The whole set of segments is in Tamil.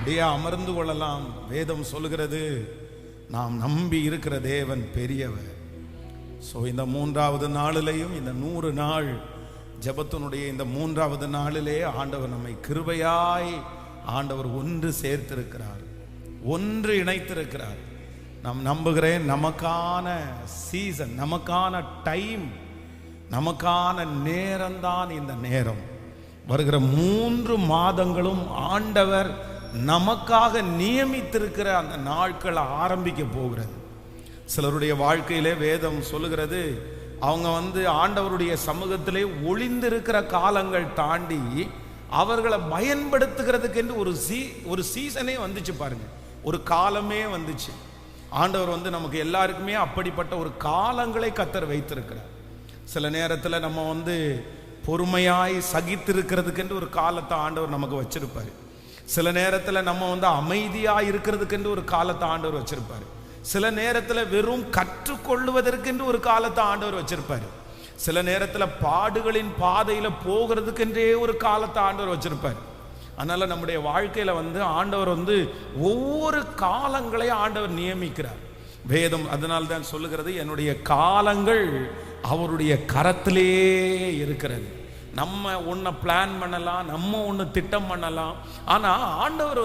அப்படியே அமர்ந்து கொள்ளலாம். வேதம் சொல்லுகிறது, நாம் நம்பி இருக்கிற தேவன் பெரியவர். ஸோ இந்த 3வது நாளிலையும், இந்த 100 நாள் ஜெபத்தினுடைய இந்த 3வது நாளிலே ஆண்டவர் நம்மை கிருபையாய் ஆண்டவர் ஒன்று சேர்த்திருக்கிறார், ஒன்று இணைத்திருக்கிறார். நாம் நம்புகிறேன், நமக்கான சீசன், நமக்கான டைம், நமக்கான நேரம்தான் இந்த நேரம். வருகிற 3 மாதங்களும் ஆண்டவர் நமக்காக நியமித்திருக்கிற அந்த நாட்கள் ஆரம்பிக்க போகிறது. சிலருடைய வாழ்க்கையிலே வேதம் சொல்லுகிறது, அவங்க ஆண்டவருடைய சமூகத்திலே ஒளிந்திருக்கிற காலங்கள் தாண்டி அவர்களை பயன்படுத்துகிறதுக்கு என்று ஒரு சீசனே வந்துச்சு பாருங்க, ஒரு காலமே வந்துச்சு. ஆண்டவர் நமக்கு எல்லாருக்குமே அப்படிப்பட்ட ஒரு காலங்களை கர்த்தர் வைத்திருக்கிறார். சில நேரத்தில் நம்ம பொறுமையாய் சகித்திருக்கிறதுக்கு என்று ஒரு காலத்தை ஆண்டவர் நமக்கு வச்சிருப்பாரு. சில நேரத்தில் நம்ம அமைதியாக இருக்கிறதுக்கென்று ஒரு காலத்தை ஆண்டவர் வச்சிருப்பாரு. சில நேரத்தில் வெறும் கற்றுக்கொள்வதற்கென்று ஒரு காலத்தை ஆண்டவர் வச்சிருப்பாரு. சில நேரத்தில் பாடுகளின் பாதையில் போகிறதுக்கென்றே ஒரு காலத்தை ஆண்டவர் வச்சிருப்பார். அதனால நம்முடைய வாழ்க்கையில ஆண்டவர் ஒவ்வொரு காலங்களையும் ஆண்டவர் நியமிக்கிறார். வேதம் அதனால தான் சொல்லுகிறது, என்னுடைய காலங்கள் அவருடைய கரத்திலே இருக்கிறது. நம்ம ஒன்றை பிளான் பண்ணலாம், நம்ம ஒன்று திட்டம் பண்ணலாம், ஆனால் ஆண்டவர்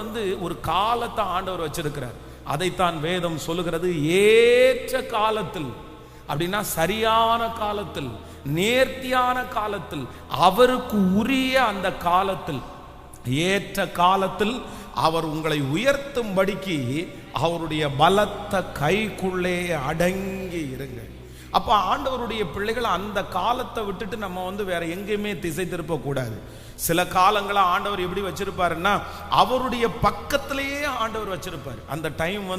ஒரு காலத்தை ஆண்டவர் வச்சிருக்கிறார். அதைத்தான் வேதம் சொல்லுகிறது, ஏற்ற காலத்தில், அப்படின்னா சரியான காலத்தில், நேர்த்தியான காலத்தில், அவருக்கு உரிய அந்த காலத்தில், ஏற்ற காலத்தில் அவர் உங்களை உயர்த்தும்படிக்கு அவருடைய பலத்த கைக்குள்ளே அடங்கி இருங்க. அப்போ ஆண்டவருடைய பிள்ளைகள் அந்த காலத்தை விட்டுட்டு நம்ம வேற எங்கேயுமே திசை திருப்ப கூடாது. சில காலங்களை ஆண்டவர் எப்படி வச்சிருப்பாருன்னா, அவருடைய பக்கத்திலேயே ஆண்டவர் வச்சிருப்பார். அந்த டைம்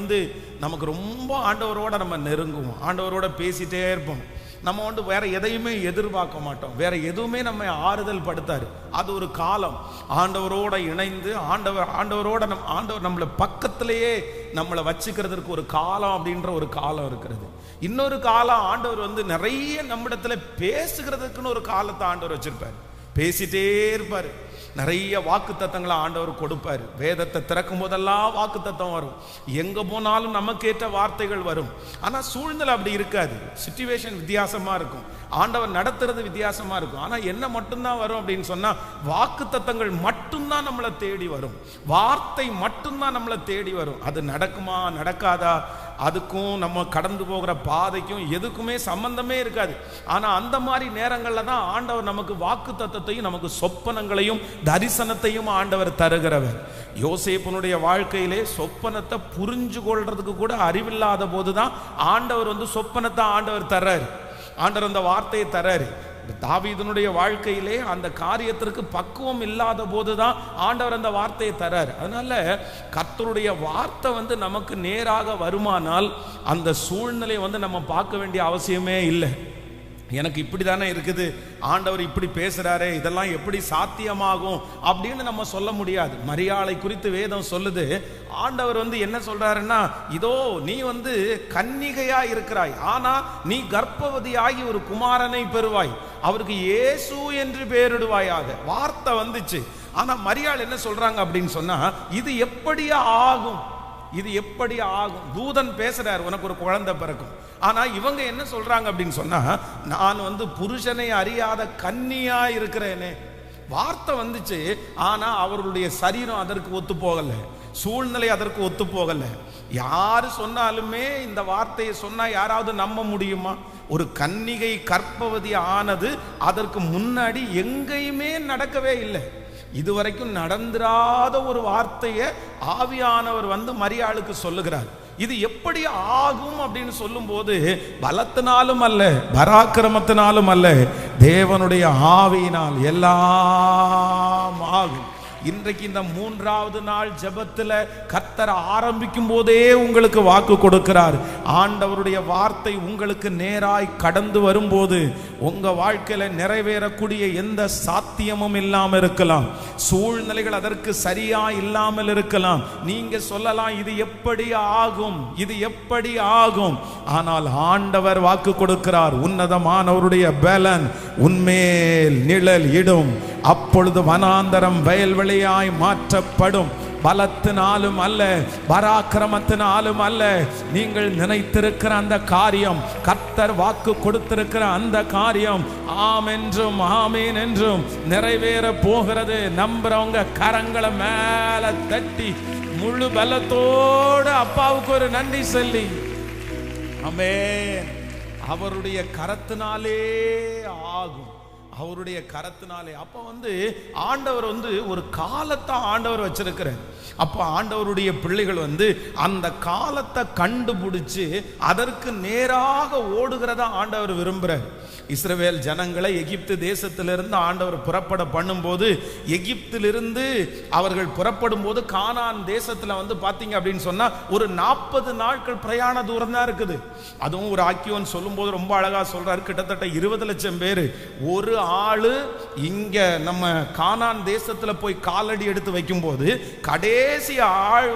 நமக்கு ரொம்ப ஆண்டவரோட நம்ம நெருங்குவோம், ஆண்டவரோட பேசிட்டே இருப்போம். நம்ம வேற எதையுமே எதிர்பார்க்க மாட்டோம், வேற எதுவுமே நம்ம ஆறுதல் படுத்தாரு. அது ஒரு காலம். ஆண்டவரோட இணைந்து ஆண்டவர் நம்மளை பக்கத்திலேயே நம்மளை வச்சுக்கிறதுக்கு ஒரு காலம் அப்படின்ற ஒரு காலம் இருக்கிறது. இன்னொரு காலம் ஆண்டவர் நிறைய நம்மிடத்துல பேசுகிறதுக்குன்னு ஒரு காலத்தை ஆண்டவர் வச்சிருப்பார். பேசிட்டே இருப்பார். நிறைய வாக்கு தத்தங்களை ஆண்டவர் கொடுப்பார். வேதத்தை திறக்கும் போதெல்லாம் வாக்கு தத்தம் வரும், எங்க போனாலும் நமக்கேற்ற வார்த்தைகள் வரும். ஆனா சூழ்நிலை அப்படி இருக்காது, சிச்சுவேஷன் வித்தியாசமா இருக்கும், ஆண்டவர் நடத்துறது வித்தியாசமா இருக்கும். ஆனா என்ன மட்டும்தான் வரும் அப்படின்னு சொன்னா, வாக்கு தத்தங்கள் மட்டும்தான் நம்மளை தேடி வரும், வார்த்தை மட்டும்தான் நம்மளை தேடி வரும். அது நடக்குமா நடக்காதா, அதுக்கும் நம்ம கடந்து போகிற பாதைக்கும் எதுக்குமே சம்பந்தமே இருக்காது. ஆனா அந்த மாதிரி நேரங்கள்ல தான் ஆண்டவர் நமக்கு வாக்கு தத்தத்தையும் நமக்கு சொப்பனங்களையும் தரிசனத்தையும் ஆண்டவர் தருகிறவர். யோசேப்புனுடைய வாழ்க்கையிலே சொப்பனத்தை புரிஞ்சு கொள்றதுக்கு கூட அறிவில்லாத போதுதான் ஆண்டவர் சொப்பனத்தை ஆண்டவர் தர்றாரு, ஆண்டவர் அந்த வார்த்தையை தர்றாரு. தாவீதுனுடைய வாழ்க்கையிலே அந்த காரியத்திற்கு பக்குவம் இல்லாத போதுதான் ஆண்டவர் அந்த வார்த்தையை தர்றாரு. அதனால கர்த்தருடைய வார்த்தை நமக்கு நேராக வருமானால் அந்த சூழ்நிலையை நம்ம பார்க்க வேண்டிய அவசியமே இல்லை. எனக்கு இப்படி தானே இருக்குது, ஆண்டவர் இப்படி பேசுறாரே, இதெல்லாம் எப்படி சாத்தியமாகும் அப்படின்னு நம்ம சொல்ல முடியாது. மரியாளை குறித்து வேதம் சொல்லுது, ஆண்டவர் என்ன சொல்றாருன்னா, இதோ நீ கன்னிகையா இருக்கிறாய், ஆனா நீ கர்ப்பவதியாகி ஒரு குமாரனை பெறுவாய், அவருக்கு இயேசு என்று பெயரிடுவாயாக. வார்த்தை வந்துச்சு. ஆனா மரியாள் என்ன சொல்றாங்க அப்படின்னு சொன்னா, இது எப்படி ஆகும், இது எப்படி ஆகும்? தூதன் பேசுறார், உனக்கு ஒரு குழந்தை பிறக்கும். ஆனா இவங்க என்ன சொல்றாங்க அப்படின்னு சொன்னா, நான் புருஷனை அறியாத கன்னியா இருக்கிறேனே. வார்த்தை வந்துச்சு, ஆனா அவர்களுடைய சரீரம் அதற்கு ஒத்து போகல, சூழ்நிலை அதற்கு ஒத்து போகல. யாரு சொன்னாலுமே இந்த வார்த்தையை சொன்னா யாராவது நம்ப முடியுமா? ஒரு கன்னிகை கர்ப்பவதி ஆனது அதற்கு முன்னாடி எங்கேயுமே நடக்கவே இல்லை. இதுவரைக்கும் நடந்திராத ஒரு வார்த்தையை ஆவியானவர் மரியாளுக்கு சொல்லுகிறார். இது எப்படி ஆகும் அப்படின்னு சொல்லும் போது, பலத்தினாலும் அல்ல, பராக்கிரமத்தினாலும் அல்ல, தேவனுடைய ஆவியினால் எல்லாம் ஆகும். இன்றைக்கு இந்த 3வது நாள் ஜெபத்தில் கர்த்தர் ஆரம்பிக்கும் போதே உங்களுக்கு வாக்கு கொடுக்கிறார். ஆண்டவருடைய வார்த்தை உங்களுக்கு நேராய் கடந்து வரும்போது உங்க வாழ்க்கையில நிறைவேறக்கூடிய எந்த சாத்தியமும் இல்லாமல் இருக்கலாம், சூழ்நிலைகள் அதற்கு சரியா இல்லாமல் இருக்கலாம். நீங்க சொல்லலாம், இது எப்படி ஆகும், இது எப்படி ஆகும்? ஆனால் ஆண்டவர் வாக்கு கொடுக்கிறார், உன்னதமானவருடைய பலன் உன்மேல் நிழல் இடும், அப்பொழுது வனாந்தரம் வயல்வெளியாய் மாற்றப்படும், பலத்தினாலும் அல்ல, பராக்கிரமத்தினாலும் அல்ல. நீங்கள் நினைத்திருக்கிற அந்த காரியம், கர்த்தர் வாக்கு கொடுத்திருக்கிற அந்த காரியம் ஆம் என்றும் ஆமேன் என்றும் நிறைவேற போகிறது. நம்புறவங்க கரங்களை மேல தட்டி முழு பலத்தோடு அப்பாவுக்கு ஒரு நன்றி சொல்லி ஆமென். அவருடைய கரத்தினாலே ஆகும், அவருடைய கரத்தினாலே. அப்ப ஆண்டவர் ஒரு காலத்தை ஆண்டவர் வச்சிருக்கிறார். அப்ப ஆண்டவருடைய பிள்ளைகள் அந்த காலத்தை கண்டுபிடிச்சு அதற்கு நேராக ஓடுகிறதா ஆண்டவர் விரும்புகிறார். இஸ்ரவேல் ஜனங்களை எகிப்து தேசத்திலிருந்து ஆண்டவர் புறப்பட பண்ணும்போது, எகிப்திலிருந்து அவர்கள் புறப்படும் போது கானான் தேசத்துல பாத்தீங்க அப்படின்னு சொன்னா ஒரு 40 நாட்கள் பிரயாண தூரம் தான் இருக்குது. அதுவும் ஒரு ஆக்கியோன் சொல்லும் போது ரொம்ப அழகா சொல்றாரு. கிட்டத்தட்ட 20 லட்சம் பேர் ஒரு ஆளு இங்க நம்ம கானான் தேசத்துல போய் காலடி எடுத்து வைக்கும் போது கடைசி ஆள்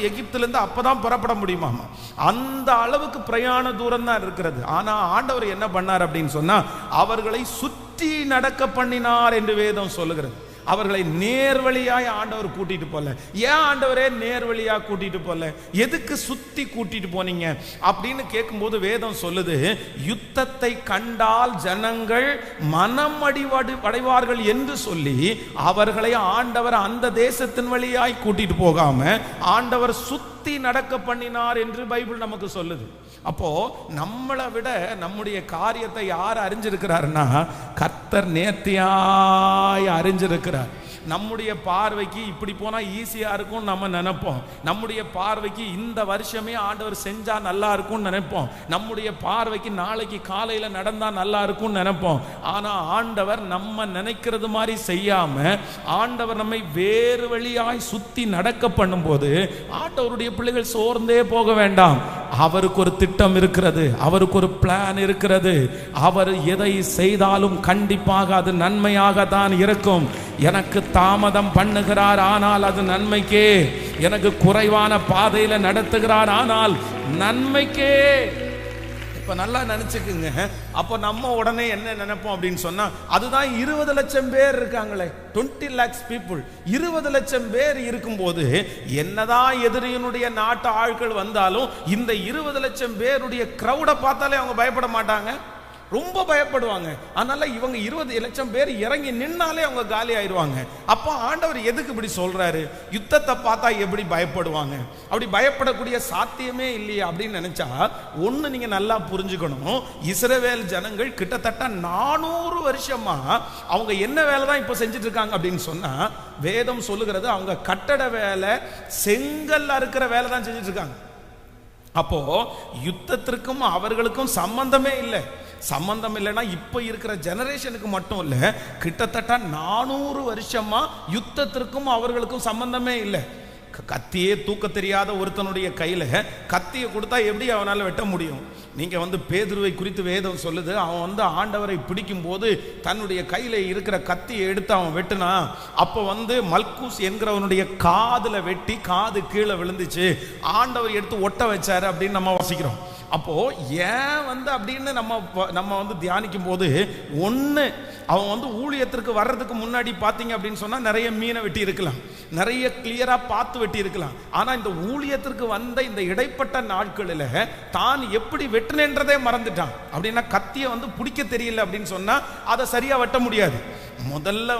எகிப்திலிருந்து அப்பதான் புறப்பட முடியுமாமா. அந்த அளவுக்கு பிரயாண தூரம் தான் இருக்கிறது. ஆனா ஆண்டவர் என்ன பண்ணார் அப்படின்னு சொன்னா அவர்களை சுற்றி நடக்க பண்ணினார் என்று வேதம் சொல்லுகிறது. அவர்களை நேர்வழியாய் ஆண்டவர் கூட்டிட்டு போல. ஏன் ஆண்டவரே நேர்வழியா கூட்டிட்டு போல, எதுக்கு சுத்தி கூட்டிட்டு போனீங்க அப்படின்னு கேட்கும்போது வேதம் சொல்லுது, யுத்தத்தை கண்டால் ஜனங்கள் மனம் அடைவார்கள் என்று சொல்லி அவர்களை ஆண்டவர் அந்த தேசத்தின் வழியாய் கூட்டிட்டு போகாம ஆண்டவர் சுத்தி நடக்க பண்ணினார் என்று பைபிள் நமக்கு சொல்லுது. அப்போ நம்மளை விட நம்முடைய காரியத்தை யார் அறிஞ்சிருக்கிறார்னா கர்த்தர் நேர்த்தியாய் அறிஞ்சிருக்கிறார். நம்முடைய பார்வைக்கு இப்படி போனா ஈஸியா இருக்கும் நம்ம நினைப்போம். நம்முடைய பார்வைக்கு இந்த வருஷமே ஆண்டவர் செஞ்சா நல்லா இருக்கும் நினைப்போம். நம்முடைய பார்வைக்கு நாளைக்கு காலையில நடந்தா நல்லா இருக்கும் நினைப்போம். ஆனா ஆண்டவர் நம்ம நினைக்கிறது மாதிரி செய்யாம ஆண்டவர் நம்மை வேறு வழியாய் சுத்தி நடக்க பண்ணும் போது ஆண்டவருடைய பிள்ளைகள் சோர்ந்தே போக வேண்டாம். அவருக்கு ஒரு திட்டம் இருக்கிறது, அவருக்கு ஒரு பிளான் இருக்கிறது. அவர் எதை செய்தாலும் கண்டிப்பாக அது நன்மையாக தான் இருக்கும். எனக்கு தாமதம் பண்ணுகிறார், ஆனால் அது நன்மைக்கே. எனக்கு குறைவான பாதையில நடத்துகிறார், ஆனால் நன்மைக்கே. இப்ப நல்லா நினைச்சுக்குங்க. அப்ப நம்ம உடனே என்ன நினைப்போம் அப்படின்னு சொன்னா, அதுதான் 20 லட்சம் பேர் இருக்காங்களே, 20 lakhs people, 20 லட்சம் பேர் இருக்கும்போது என்னதான் எதிரியினுடைய நாட்டு ஆட்கள் வந்தாலும் இந்த 20 லட்சம் பேருடைய கிரௌட பார்த்தாலே அவங்க பயப்பட மாட்டாங்க, ரொம்ப பயப்படுவாங்க. அதனால இவங்க 20 லட்சம் பேர் இறங்கி நின்னாலே அவங்க காலி ஆயிடுவாங்க. அப்போ ஆண்டவர் எதுக்கு இப்படி சொல்றாரு? யுத்தத்தை பார்த்தா எப்படி பயப்படுவாங்க? அப்படி பயப்படக்கூடிய சாத்தியமே இல்லையே அப்படின்னு நினைச்சா ஒண்ணு நீங்க நல்லா புரிஞ்சுக்கணும். இஸ்ரவேல் ஜனங்கள் கிட்டத்தட்ட 400 வருஷமா அவங்க என்ன வேலை தான் இப்ப செஞ்சுட்டு இருக்காங்க அப்படின்னு சொன்னா, வேதம் சொல்லுகிறது அவங்க கட்டட வேலை, செங்கல்ல இருக்கிற வேலை தான் செஞ்சுட்டு இருக்காங்க. அப்போ யுத்தத்திற்கும் அவர்களுக்கும் சம்பந்தமே இல்லை. சம்பந்தம் இல்லைன்னா இப்ப இருக்கிற ஜெனரேஷனுக்கு மட்டும் இல்ல, கிட்டத்தட்ட 400 வருஷமா யுத்தத்திற்கும் அவர்களுக்கும் சம்பந்தமே இல்லை. கத்தியே தூக்க தெரியாத ஒருத்தனுடைய கையில கத்தியை கொடுத்தா எப்படி அவனால வெட்ட முடியும்? நீங்க பேதுருவை குறித்து வேதம் சொல்லுது, அவன் ஆண்டவரை பிடிக்கும் போது தன்னுடைய கையில இருக்கிற கத்தியை எடுத்து அவன் வெட்டினா, அப்ப மல்கூஸ் என்கிறவனுடைய காதுல வெட்டி காது கீழே விழுந்துச்சு, ஆண்டவர் எடுத்து ஒட்ட வச்சாரு அப்படின்னு நம்ம வாசிக்கிறோம். அப்போ ஏன் அப்படின்னு நம்ம தியானிக்கும் போது, ஒண்ணு அவன் ஊழியத்திற்கு வர்றதுக்கு முன்னாடி பாத்தீங்க அப்படின்னு சொன்னா நிறைய மீனை வெட்டி இருக்கலாம், நிறைய கிளியரா பார்த்து வெட்டி இருக்கலாம். ஆனா இந்த ஊழியத்திற்கு வந்த இந்த இடைப்பட்ட நாட்களில் தான் எப்படி வெட்டினேன்றதே மறந்துட்டான். அப்படின்னா கத்தியை பிடிக்க தெரியல அப்படின்னு சொன்னா அதை சரியா வெட்ட முடியாது. முதல்ல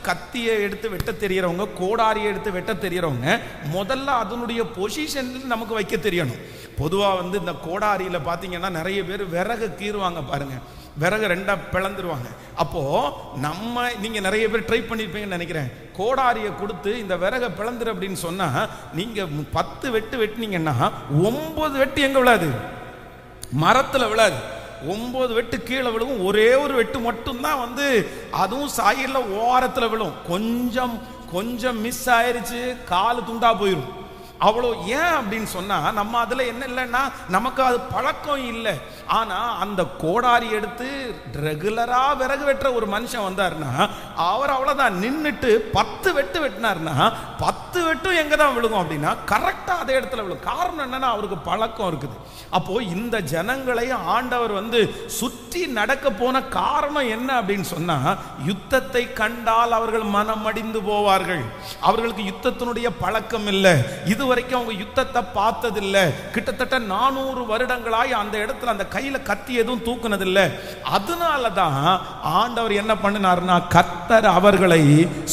கத்தியை எடுத்து வெட்ட தெரியறவங்க, கோடாரியை எடுத்து வெட்ட தெரியறவங்க முதல்ல அதனுடைய பொசிஷன்ல நமக்கு வைக்க தெரியணும். பொதுவா இந்த கோடாரியில பாத்தீங்கன்னா நிறைய பேர் விறகு கீறுவாங்க பாருங்க, விறகு ரெண்டா பிளந்துருவாங்க. அப்போ நீங்க நிறைய பேர் ட்ரை பண்ணிருப்பீங்கன்னு நினைக்கிறேன். கோடாரியை கொடுத்து இந்த விறகை பிளந்துரு அப்படின்னு சொன்னா நீங்க 10 வெட்டு வெட்டினீங்கன்னா 9 வெட்டு எங்க விழாது? மரத்துல விழாது. 9 வெட்டு கீழே விழுவும், ஒரே ஒரு வெட்டு மட்டும்தான் அதுவும் சாயில ஓரத்துல விழும். கொஞ்சம் மிஸ் ஆயிருச்சு, காலு துண்டா போயிடும். அவ்வளோ. ஏன் அப்படின்னு சொன்னா, நம்ம அதுல என்ன இல்லைன்னா நமக்கு அது பழக்கம் இல்லை. ஆனா அந்த கோடாரி எடுத்து ரெகுலரா விறகு வெட்டுற ஒரு மனுஷன் வந்தாருன்னா அவர் அவ்வளவுதான் நின்றுட்டு 10 வெட்டு வெட்டினார்னா 10 வெட்டும் எங்க தான் விழுகும் அப்படின்னா கரெக்டா அதே இடத்துல விழுகும். காரணம் என்னன்னா அவருக்கு பழக்கம் இருக்குது. அப்போ இந்த ஜனங்களை ஆண்டவர் சுற்றி நடக்க போன காரணம் என்ன அப்படின்னு சொன்னா, யுத்தத்தை கண்டால் அவர்கள் மனம் அடிந்து போவார்கள். அவர்களுக்கு யுத்தத்தினுடைய பழக்கம் இல்லை. இதுவரைக்கும் அவங்க யுத்தத்தை பார்த்ததில்லை. கிட்டத்தட்ட 400 வருடங்களாய் அந்த இடத்துல அந்த கையில கத்தி எதுவும் தூக்குனதில்லை. அதனாலதான் ஆண்டவர் என்ன பண்ணினார்னா, கர்த்தர் அவர்களை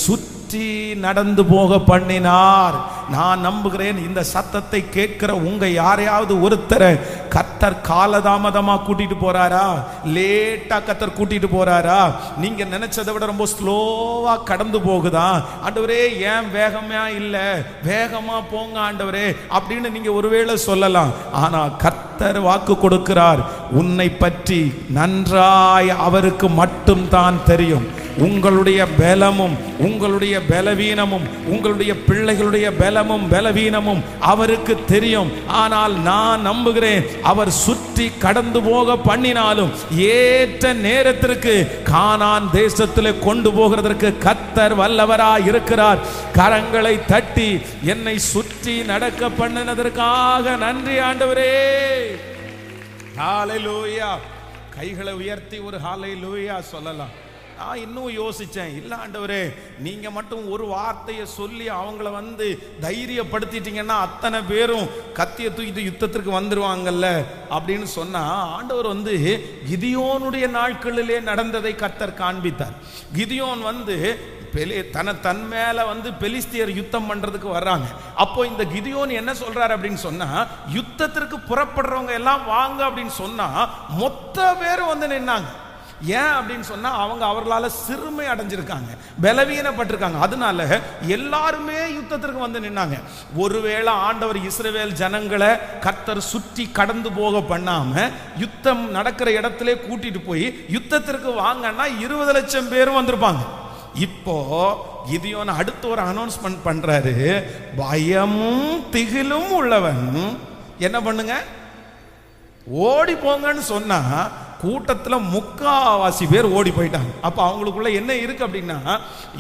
சுற்றி நடந்து போக பண்ணினார். நான் நம்புகிறேன் இந்த சத்தத்தை கேட்கிற உங்க யாரையாவது ஒருத்தரை கர்த்தர் காலதாமதமா கூட்டிட்டு போறாரா, லேட்டா கர்த்தர் கூட்டிட்டு போறாரா, நீங்க நினைச்சதை விட ரொம்ப ஸ்லோவா கடந்து போகுதா, ஆண்டவரே ஏன் வேகமா இல்ல, வேகமா போங்க ஆண்டவரே அப்படின்னு நீங்க ஒருவேளை சொல்லலாம். ஆனா கர்த்தர் வாக்கு கொடுக்கிறார், உன்னை பற்றி நன்றாய் அவருக்கு மட்டும் தான் தெரியும். உங்களுடைய பலமும் உங்களுடைய பலவீனமும் உங்களுடைய பிள்ளைகளுடைய பலமும் பலவீனமும் அவருக்கு தெரியும். ஆனால் நான் நம்புகிறேன், அவர் சுற்றி கடந்து போக பண்ணினாலும் ஏற்ற நேரத்திற்கு கானான் தேசத்திலே கொண்டு போகிறதற்கு கர்த்தர் வல்லவராய் இருக்கிறார். கரங்களை தட்டி என்னை சுற்றி நடக்க பண்ணினதற்காக நன்றி ஆண்டவரே. ஹல்லேலூயா. கைகளை உயர்த்தி ஒரு ஹல்லேலூயா சொல்லலாம். நான் இன்னும் யோசிச்சேன், இல்ல ஆண்டவரே நீங்க மட்டும் ஒரு வார்த்தையை சொல்லி அவங்கள தைரியப்படுத்திட்டீங்கன்னா அத்தனை பேரும் கத்தியை தூக்கிட்டு யுத்தத்திற்கு வந்துருவாங்கல்ல அப்படின்னு சொன்னா, ஆண்டவர் கிதியோனுடைய நாட்களிலே நடந்ததை கர்த்தர் காண்பித்தார். கிதியோன் தன் மேல பெலிஸ்தியர் யுத்தம் பண்றதுக்கு வர்றாங்க. அப்போ இந்த கிதியோன் என்ன சொல்றாரு அப்படின்னு சொன்னா, யுத்தத்திற்கு புறப்படுறவங்க எல்லாம் வாங்க அப்படின்னு சொன்னா மொத்த பேரும் நின்னாங்க. ஏன் அப்படின்னு சொன்னா, அவர்களால சிறுமை அடைஞ்சிருக்காங்க, பலவீனப்பட்டிருக்காங்க. அதனால எல்லாருமே யுத்தத்திற்கு நின்னாங்க. ஒருவேளை ஆண்டவர் இஸ்ரவேல் ஜனங்களை கர்த்தர் சுற்றி கடந்து போக பண்ணாம யுத்தம் நடக்கிற இடத்திலே கூட்டிட்டு போய் யுத்தத்திற்கு வாங்கன்னா 20 லட்சம் பேரும் வந்திருப்பாங்க. இப்போ கிதியோன் அடுத்து ஒரு அனௌன்ஸ்மெண்ட் பண்றாரு, பயமும் திகிலும் உள்ளவன் என்ன பண்ணுங்க, ஓடி போங்கன்னு சொன்னா கூட்டத்துல 3/4 பேர் ஓடி போயிட்டாங்க. அப்ப அவங்களுக்குள்ள என்ன இருக்கு அப்படின்னா,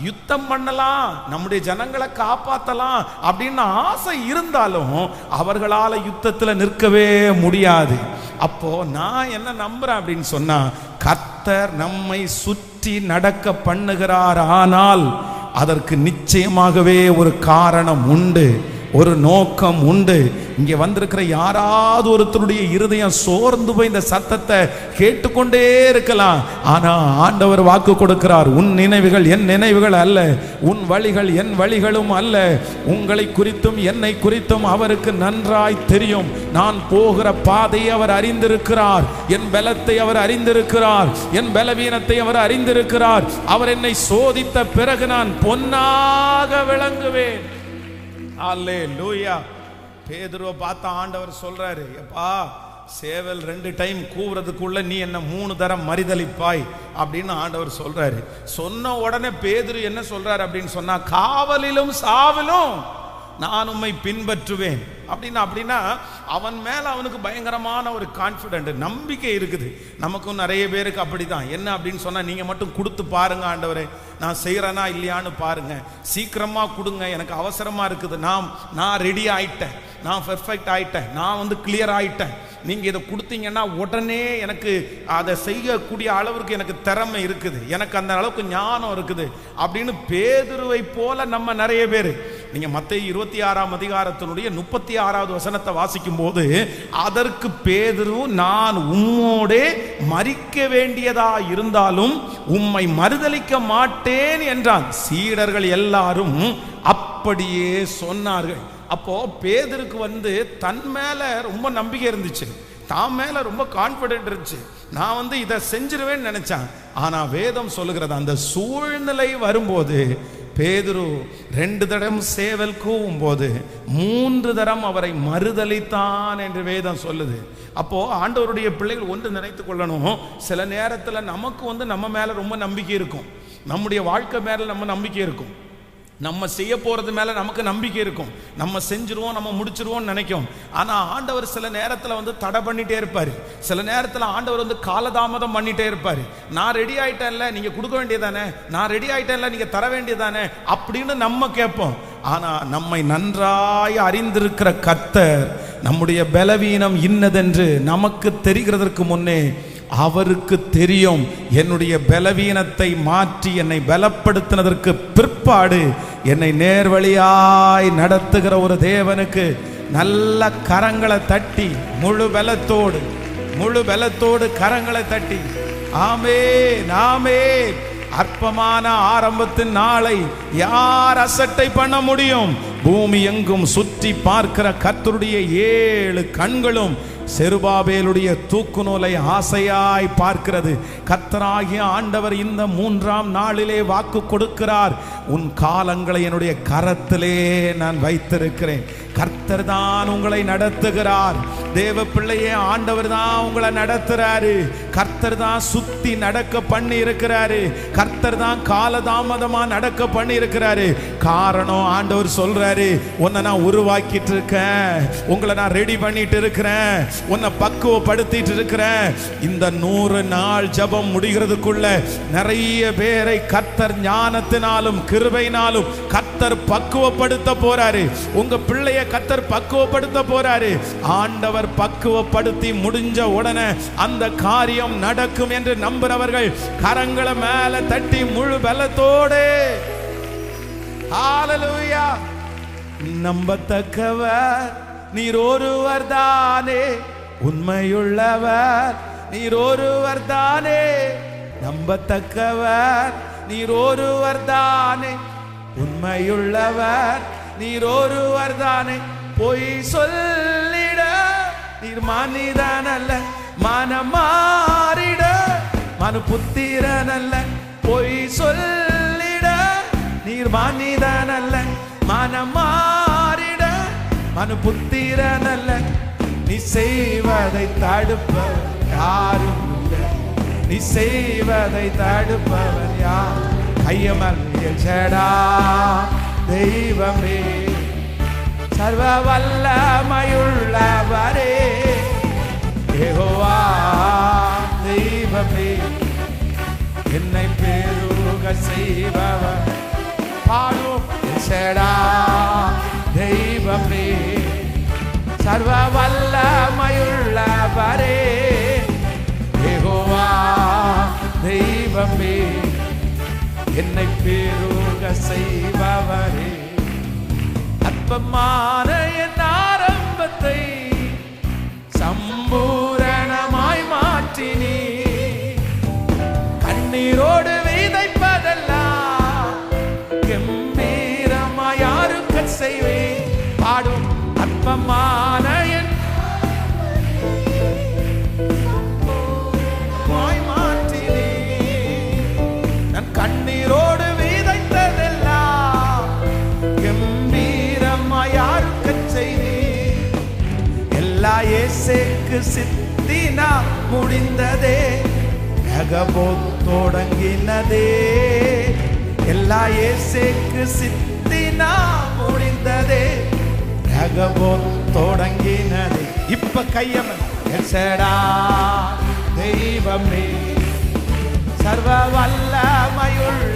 யுத்தம் பண்ணலாம், நம்முடைய ஜனங்களை காப்பாத்தலாம் அப்படின்னு ஆசை இருந்தாலும் அவர்களால யுத்தத்துல நிற்கவே முடியாது. அப்போ நான் என்ன நம்புறேன் அப்படின்னு சொன்னா, கர்த்தர் நம்மை சுற்றி நடக்க பண்ணுகிறார். ஆனால் அதற்கு நிச்சயமாகவே ஒரு காரணம் உண்டு, ஒரு நோக்கம் உண்டு. இங்கே வந்திருக்கிற யாராவது ஒருத்தருடைய இருதயம் சோர்ந்து போய் இந்த சத்தத்தை கேட்டுக்கொண்டே இருக்கலாம். ஆனா ஆண்டவர் வாக்கு கொடுக்கிறார், உன் நினைவுகள் என் நினைவுகள் அல்ல, உன் வழிகள் என் வழிகளும் அல்ல. உங்களை குறித்தும் என்னை குறித்தும் அவருக்கு நன்றாய் தெரியும். நான் போகிற பாதையை அவர் அறிந்திருக்கிறார், என் பலத்தை அவர் அறிந்திருக்கிறார், என் பலவீனத்தை அவர் அறிந்திருக்கிறார். அவர் என்னை சோதித்த பிறகு நான் பொன்னாக விளங்குவேன். அல்லேலூயா. பேதுருவை பார்த்த ஆண்டவர் சொல்றாரு, எப்பா சேவல் 2 டைம் கூவுறதுக்குள்ள நீ என்ன 3 தரம் மறிதலிப்பாய் அப்படின்னு ஆண்டவர் சொல்றாரு. சொன்ன உடனே பேதுரு என்ன சொல்றாரு அப்படின்னு சொன்னா, காவலிலும் சாவலும் நான் உம்மை பின்பற்றுவேன் அப்படின்னா அவன் மேல அவனுக்கு பயங்கரமான ஒரு கான்ஃபிடென்ட், நம்பிக்கை இருக்குது. நமக்கும் நிறைய பேருக்கு அப்படிதான். என்ன அப்படின்னு சொன்னா, நீங்க மட்டும் கொடுத்து பாருங்க ஆண்டவரே, நான் செய்யறேனா இல்லையான்னு பாருங்க, சீக்கிரமா கொடுங்க, எனக்கு அவசரமா இருக்குது, நான் ரெடி ஆயிட்டேன், நான் பெர்ஃபெக்ட் ஆயிட்டேன், நான் கிளியர் ஆயிட்டேன், நீங்க இதை கொடுத்தீங்கன்னா உடனே எனக்கு அதை செய்யக்கூடிய அளவுக்கு எனக்கு திறமை இருக்குது, எனக்கு அந்த அளவுக்கு ஞானம் இருக்குது அப்படின்னு பேதுருவை போல நம்ம நிறைய பேர். நீங்க மத்தேயு 26ஆம் அதிகாரத்தினுடைய 36வது வசனத்தை வாசிக்கும் போது, அதற்கு பேதுரு, நான் உம்மோடே மரிக்க வேண்டியதா இருந்தாலும் உம்மை மறுதலிக்க மாட்டேன் என்றான். சீடர்கள் எல்லாரும் அப்படியே சொன்னார்கள். அப்போ பேதுருக்கு தன் மேல ரொம்ப நம்பிக்கை இருந்துச்சு, தான் மேல ரொம்ப கான்பிடென்ட் இருந்துச்சு, நான் இதை செஞ்சிருவேன்னு நினைச்சான். ஆனா வேதம் சொல்லுகிறது, அந்த சூழ்நிலை வரும்போது பேதுரு 2 தரம் சேவல் கூவும் போது 3 தரம் அவரை மறுதலித்தான் என்று வேதம் சொல்லுது. அப்போ ஆண்டவருடைய பிள்ளைகள் ஒன்று நினைத்துக் கொள்ளணும், சில நேரத்தில் நமக்கு நம்ம மேல ரொம்ப நம்பிக்கை இருக்கும், நம்முடைய வாழ்க்கை மேல நம்ம நம்பிக்கை இருக்கும். நம்ம செய்ய போறது மேல நமக்கு நம்பிக்கை இருக்கும், நம்ம செஞ்சிருவோம், நம்ம முடிச்சிருவோம் நினைக்கும். ஆனா ஆண்டவர் சில நேரத்துல தடை பண்ணிட்டே இருப்பாரு. சில நேரத்துல ஆண்டவர் காலதாமதம் பண்ணிட்டே இருப்பாரு. நான் ரெடி ஆயிட்டேன்ல, நீங்க கொடுக்க வேண்டியதானே, நான் ரெடி ஆயிட்டேன்ல, நீங்க தர வேண்டியதானே அப்படின்னு நம்ம கேட்போம். ஆனா நம்மை நன்றாய் அறிந்திருக்கிற கர்த்தர் நம்முடைய பலவீனம் இன்னதென்று நமக்கு தெரிகிறதற்கு முன்னே அவருக்கு தெரியும். என்னுடைய பலவீனத்தை மாற்றி என்னை பலப்படுத்தினதற்கு பிற்பாடு என்னை நேர்வழியாய் நடத்துகிற ஒரு தேவனுக்கு நல்ல கரங்களை தட்டி, முழு பலத்தோடு கரங்களை தட்டி ஆமென் ஆமென். அற்பமான ஆரம்பத்தின் நாளை யார் அசட்டை பண்ண முடியும்? பூமி எங்கும் சுற்றி பார்க்கிற கர்த்தருடைய 7 கண்களும் செருபாபேலுடைய தூக்கு நூலை ஆசையாய் பார்க்கிறது. கர்த்தராகிய ஆண்டவர் இந்த 3ஆம் நாளிலே வாக்கு கொடுக்கிறார், உன் காலங்களை என்னுடைய கரத்திலே நான் வைத்திருக்கிறேன். கர்த்தர் தான் உங்களை நடத்துகிறார். தேவ பிள்ளையே, ஆண்டவர் தான் உங்களை நடத்துறாரு. கர்த்தர் தான் சுத்தி நடக்க பண்ணி இருக்கிறாரு. கர்த்தர் தான் காலதாமதமா நடக்க பண்ணி இருக்கிறாரு. காரணம், ஆண்டவர் சொல்றாரு, உன்னை நான் உருவாக்கிட்டு இருக்கேன், உங்களை நான் ரெடி பண்ணிட்டு இருக்கிறேன், உன்னை பக்குவப்படுத்திட்டு இருக்கிறேன். இந்த 100 நாள் ஜெபம் முடிகிறதுக்குள்ள நிறைய பேரை கர்த்தர் ஞானத்தினாலும் கிருபையினாலும் கர்த்தர் பக்குவப்படுத்த போறாரு. உங்க பிள்ளைய கர்த்தர் பக்குவப்படுத்த போறாரு. ஆண்டவர் பக்குவப்படுத்தி முடிஞ்ச உடனே அந்த காரியம் நடக்கும் என்று நம்புறவர்கள் கரங்களை மேல தட்டி முழு பலத்தோடு ஹல்லேலூயா. நம்பத்தக்கவர் நீர் ஒருவர் தானே, உண்மையுள்ளவர் நீர் ஒருவர் தானே. நம்பத்தக்கவர் நீர் ஒருவர் தானே, உண்மையுள்ளவர் நீர் ஒருவர் தானே. பொய் சொல்லிட நீர் மனிதன் அல்ல, மனம் மாறிட மனு புத்திரன் அல்ல. பொய் சொல்லிட நீர் மனிதன் அல்ல, மனம் மாறிட மனு புத்திரன் அல்ல. நீ செய்வதை தடுப்பவர் யாரும் இல்லை, நீ செய்வதை தடுப்பவர் யார்? கையமல் எல்ஷடா தெய்வமே, சர்வ வல்லமையுள்ளவரே, யெகோவா தெய்வமே, என்னை பெருக செய்பவர். பாடும் எல்ஷடா தெய்வமே, சர்வ வல்லமையுள்ளவரே, யெகோவா தெய்வமே, என்னை பெருக செய்பவரே. அற்பமான என் ஆரம்பத்தை சம்பூரணமாய் மாற்றினீ, கண்ணீரோடு விதைப்பதெல்லாம் கம்பீரமாய் யாருக்கு செய்வேன். பாடும் அற்பமான என் மாற்றினீ, நான் கண்ணீரோடு இயேசுக்கு சித்தினா முடிந்ததே, ரகபோத் தொடங்கினதே. எல்லா இயேசுக்கு சித்தினா முடிந்ததே, ரகபோத் தொடங்கினதே. இப்ப கையமன் எல்ஷடா தெய்வமே, சர்வ வல்லமையுள்ளவரே.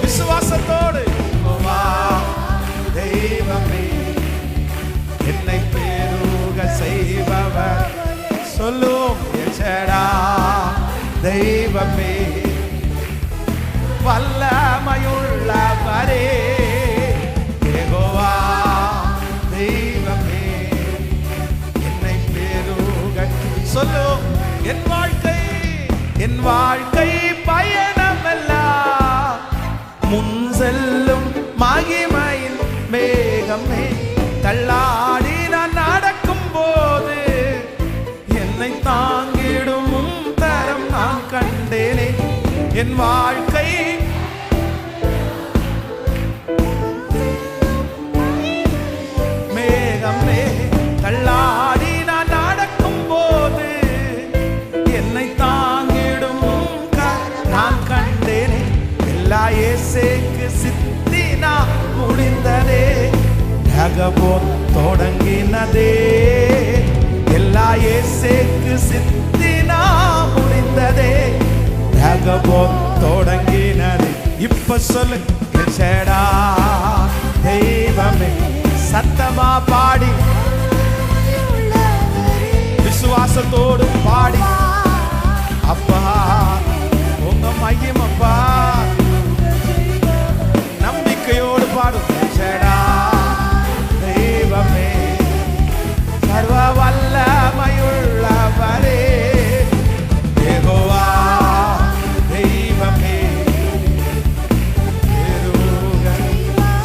விசுவாசத்தோடு தெய்வமே, என்னை பெருக செய்பவர். சொல்லும் எல்ஷடா தெய்வமே, வல்லமையுள்ளவரே, யெகோவா தெய்வமே, என்னை பெருக. சொல்லும் என் வாழ்க்கை பயணமெல்லாம் முன் செல்லும் மகிமையின் மேகமே. தள்ளாடி நான் நடக்கும் போது என்னை தாங்கிடும் தரம் நான் கண்டேனே. என் வாழ்க்கை மேகமே, தள்ளாடி நான் நடக்கும் போது என்னை தாங்கிடும் நான் கண்டேனே. எல்லா இயேசுக்கு சித்தினா ரகபோத் தொடங்கினதே, எல்லா இயேசுக்கு சித்தினா முடிந்ததே. ரகபோத் தொடங்கினதே. இப்ப சொல்லு எல்ஷடா தெய்வமே, சத்தமா பாடி விசுவாசத்தோடு பாடி, அப்பா உங்க மையமப்பா, நம்பிக்கையோடு பாடும். எல்ஷடா தெய்வமே, சர்வ வல்லமையுள்ளவரே, யெகோவா தெய்வமே,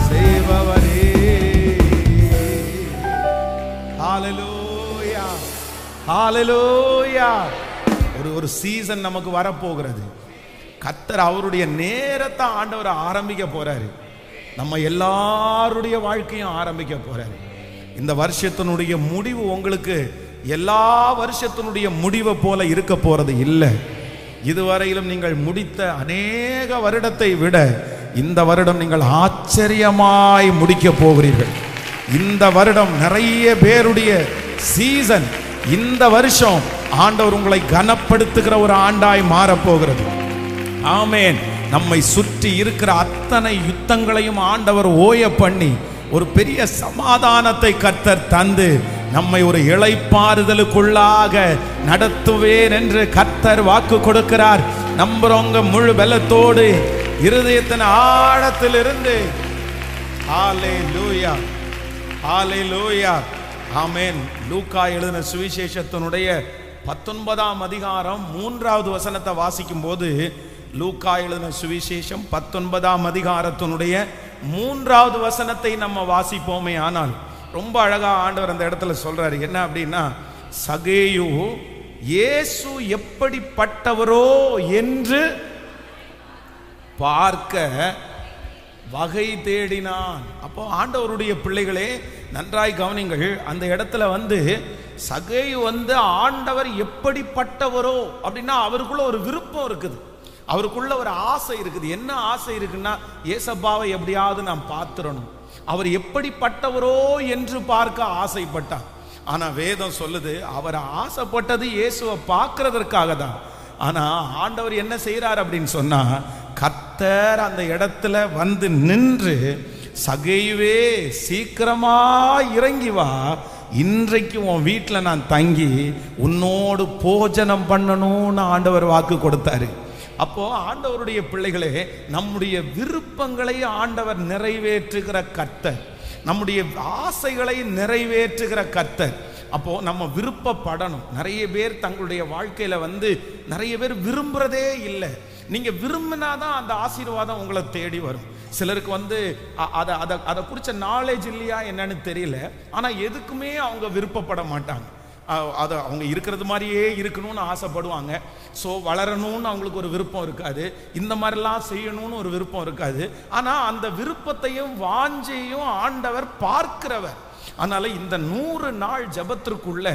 செய்பவரே. ஹல்லேலூயா, ஹல்லேலூயா. ஒரு சீசன் நமக்கு வரப்போகிறது. கர்த்தர் அவருடைய நேரத்தை ஆண்டவர் ஆரம்பிக்க போறாரு. நம்ம எல்லாருடைய வாழ்க்கையும் ஆரம்பிக்க போறாரு. இந்த வருஷத்தினுடைய முடிவு உங்களுக்கு எல்லா வருஷத்தினுடைய முடிவை போல இருக்க போறது இல்லை. இதுவரையிலும் நீங்கள் முடித்த அநேக வருடத்தை விட இந்த வருடம் நீங்கள் ஆச்சரியமாய் முடிக்க போகிறீர்கள். இந்த வருடம் நிறைய பேருடைய சீசன். இந்த வருஷம் ஆண்டவர் உங்களை கனப்படுத்துகிற ஒரு ஆண்டாய் மாறப்போகிறது. ஆமேன். நம்மை சுற்றி இருக்கிற அத்தனை யுத்தங்களையும் ஆண்டவர் ஓய பண்ணி ஒரு பெரிய சமாதானத்தை கர்த்தர் தந்து நம்மை ஒரு இளைப்பாறுதலுக்குள்ளாக நடத்துவேன் என்று கர்த்தர் வாக்கு கொடுக்கிறார். நம்புறவங்க முழு பலத்தோடு இருதயத்தின் ஆழத்திலிருந்து ஹல்லேலூயா, ஹல்லேலூயா, ஆமென். லூக்கா எழுதின சுவிசேஷத்தினுடைய 19ஆம் அதிகாரம் 3வது வசனத்தை வாசிக்கும் போது, லூக்கா எழுதின சுவிசேஷம் 19ஆம் அதிகாரத்தினுடைய 3வது வசனத்தை நம்ம வாசிப்போமே. ஆனால் ரொம்ப அழகா ஆண்டவர் அந்த இடத்துல சொல்றாரு. என்ன அப்படின்னா, சகேயு இயேசு எப்படிப்பட்டவரோ என்று பார்க்க வகை தேடினான். அப்போ ஆண்டவருடைய பிள்ளைகளே நன்றாய் கவனிங்கள். அந்த இடத்துல சகேயு ஆண்டவர் எப்படிப்பட்டவரோ அப்படின்னா அவருக்குள்ள ஒரு விருப்பம் இருக்குது, அவருக்குள்ள ஒரு ஆசை இருக்குது. என்ன ஆசை இருக்குன்னா, ஏசப்பாவை எப்படியாவது நாம் பார்த்துடணும், அவர் எப்படிப்பட்டவரோ என்று பார்க்க ஆசைப்பட்டான். ஆனா வேதம் சொல்லுது, அவர் ஆசைப்பட்டது இயேசுவை பார்க்கறதற்காக தான். ஆனா ஆண்டவர் என்ன செய்யறார் அப்படின்னு சொன்னா, கர்த்தர் அந்த இடத்துல நின்று, சகேயுவே சீக்கிரமா இறங்கி வா, இன்றைக்கு உன் வீட்டில் நான் தங்கி உன்னோடு போஜனம் பண்ணணும்னு ஆண்டவர் வாக்கு கொடுத்தாரு. அப்போ ஆண்டவருடைய பிள்ளைகளே, நம்முடைய விருப்பங்களை ஆண்டவர் நிறைவேற்றுகிற கர்த்தர், நம்முடைய ஆசைகளை நிறைவேற்றுகிற கர்த்தர். அப்போ நம்ம விருப்பப்படணும். நிறைய பேர் தங்களுடைய வாழ்க்கையில நிறைய பேர் விரும்புறதே இல்லை. நீங்க விரும்பினாதான் அந்த ஆசீர்வாதம் உங்களை தேடி வரும். சிலருக்கு அதை குறிச்ச நாலேஜ் இல்லையா என்னன்னு தெரியல. ஆனா எதுக்குமே அவங்க விருப்பப்பட மாட்டாங்க. அதை அவங்க இருக்கிறது மாதிரியே இருக்கணும்னு ஆசைப்படுவாங்க. ஸோ வளரணும்னு அவங்களுக்கு ஒரு விருப்பம் இருக்காது, இந்த மாதிரிலாம் செய்யணும்னு ஒரு விருப்பம் இருக்காது. ஆனால் அந்த விருப்பத்தையும் வாஞ்சையும் ஆண்டவர் பார்க்கிறவர். அதனால இந்த 100 நாள் ஜபத்திற்குள்ள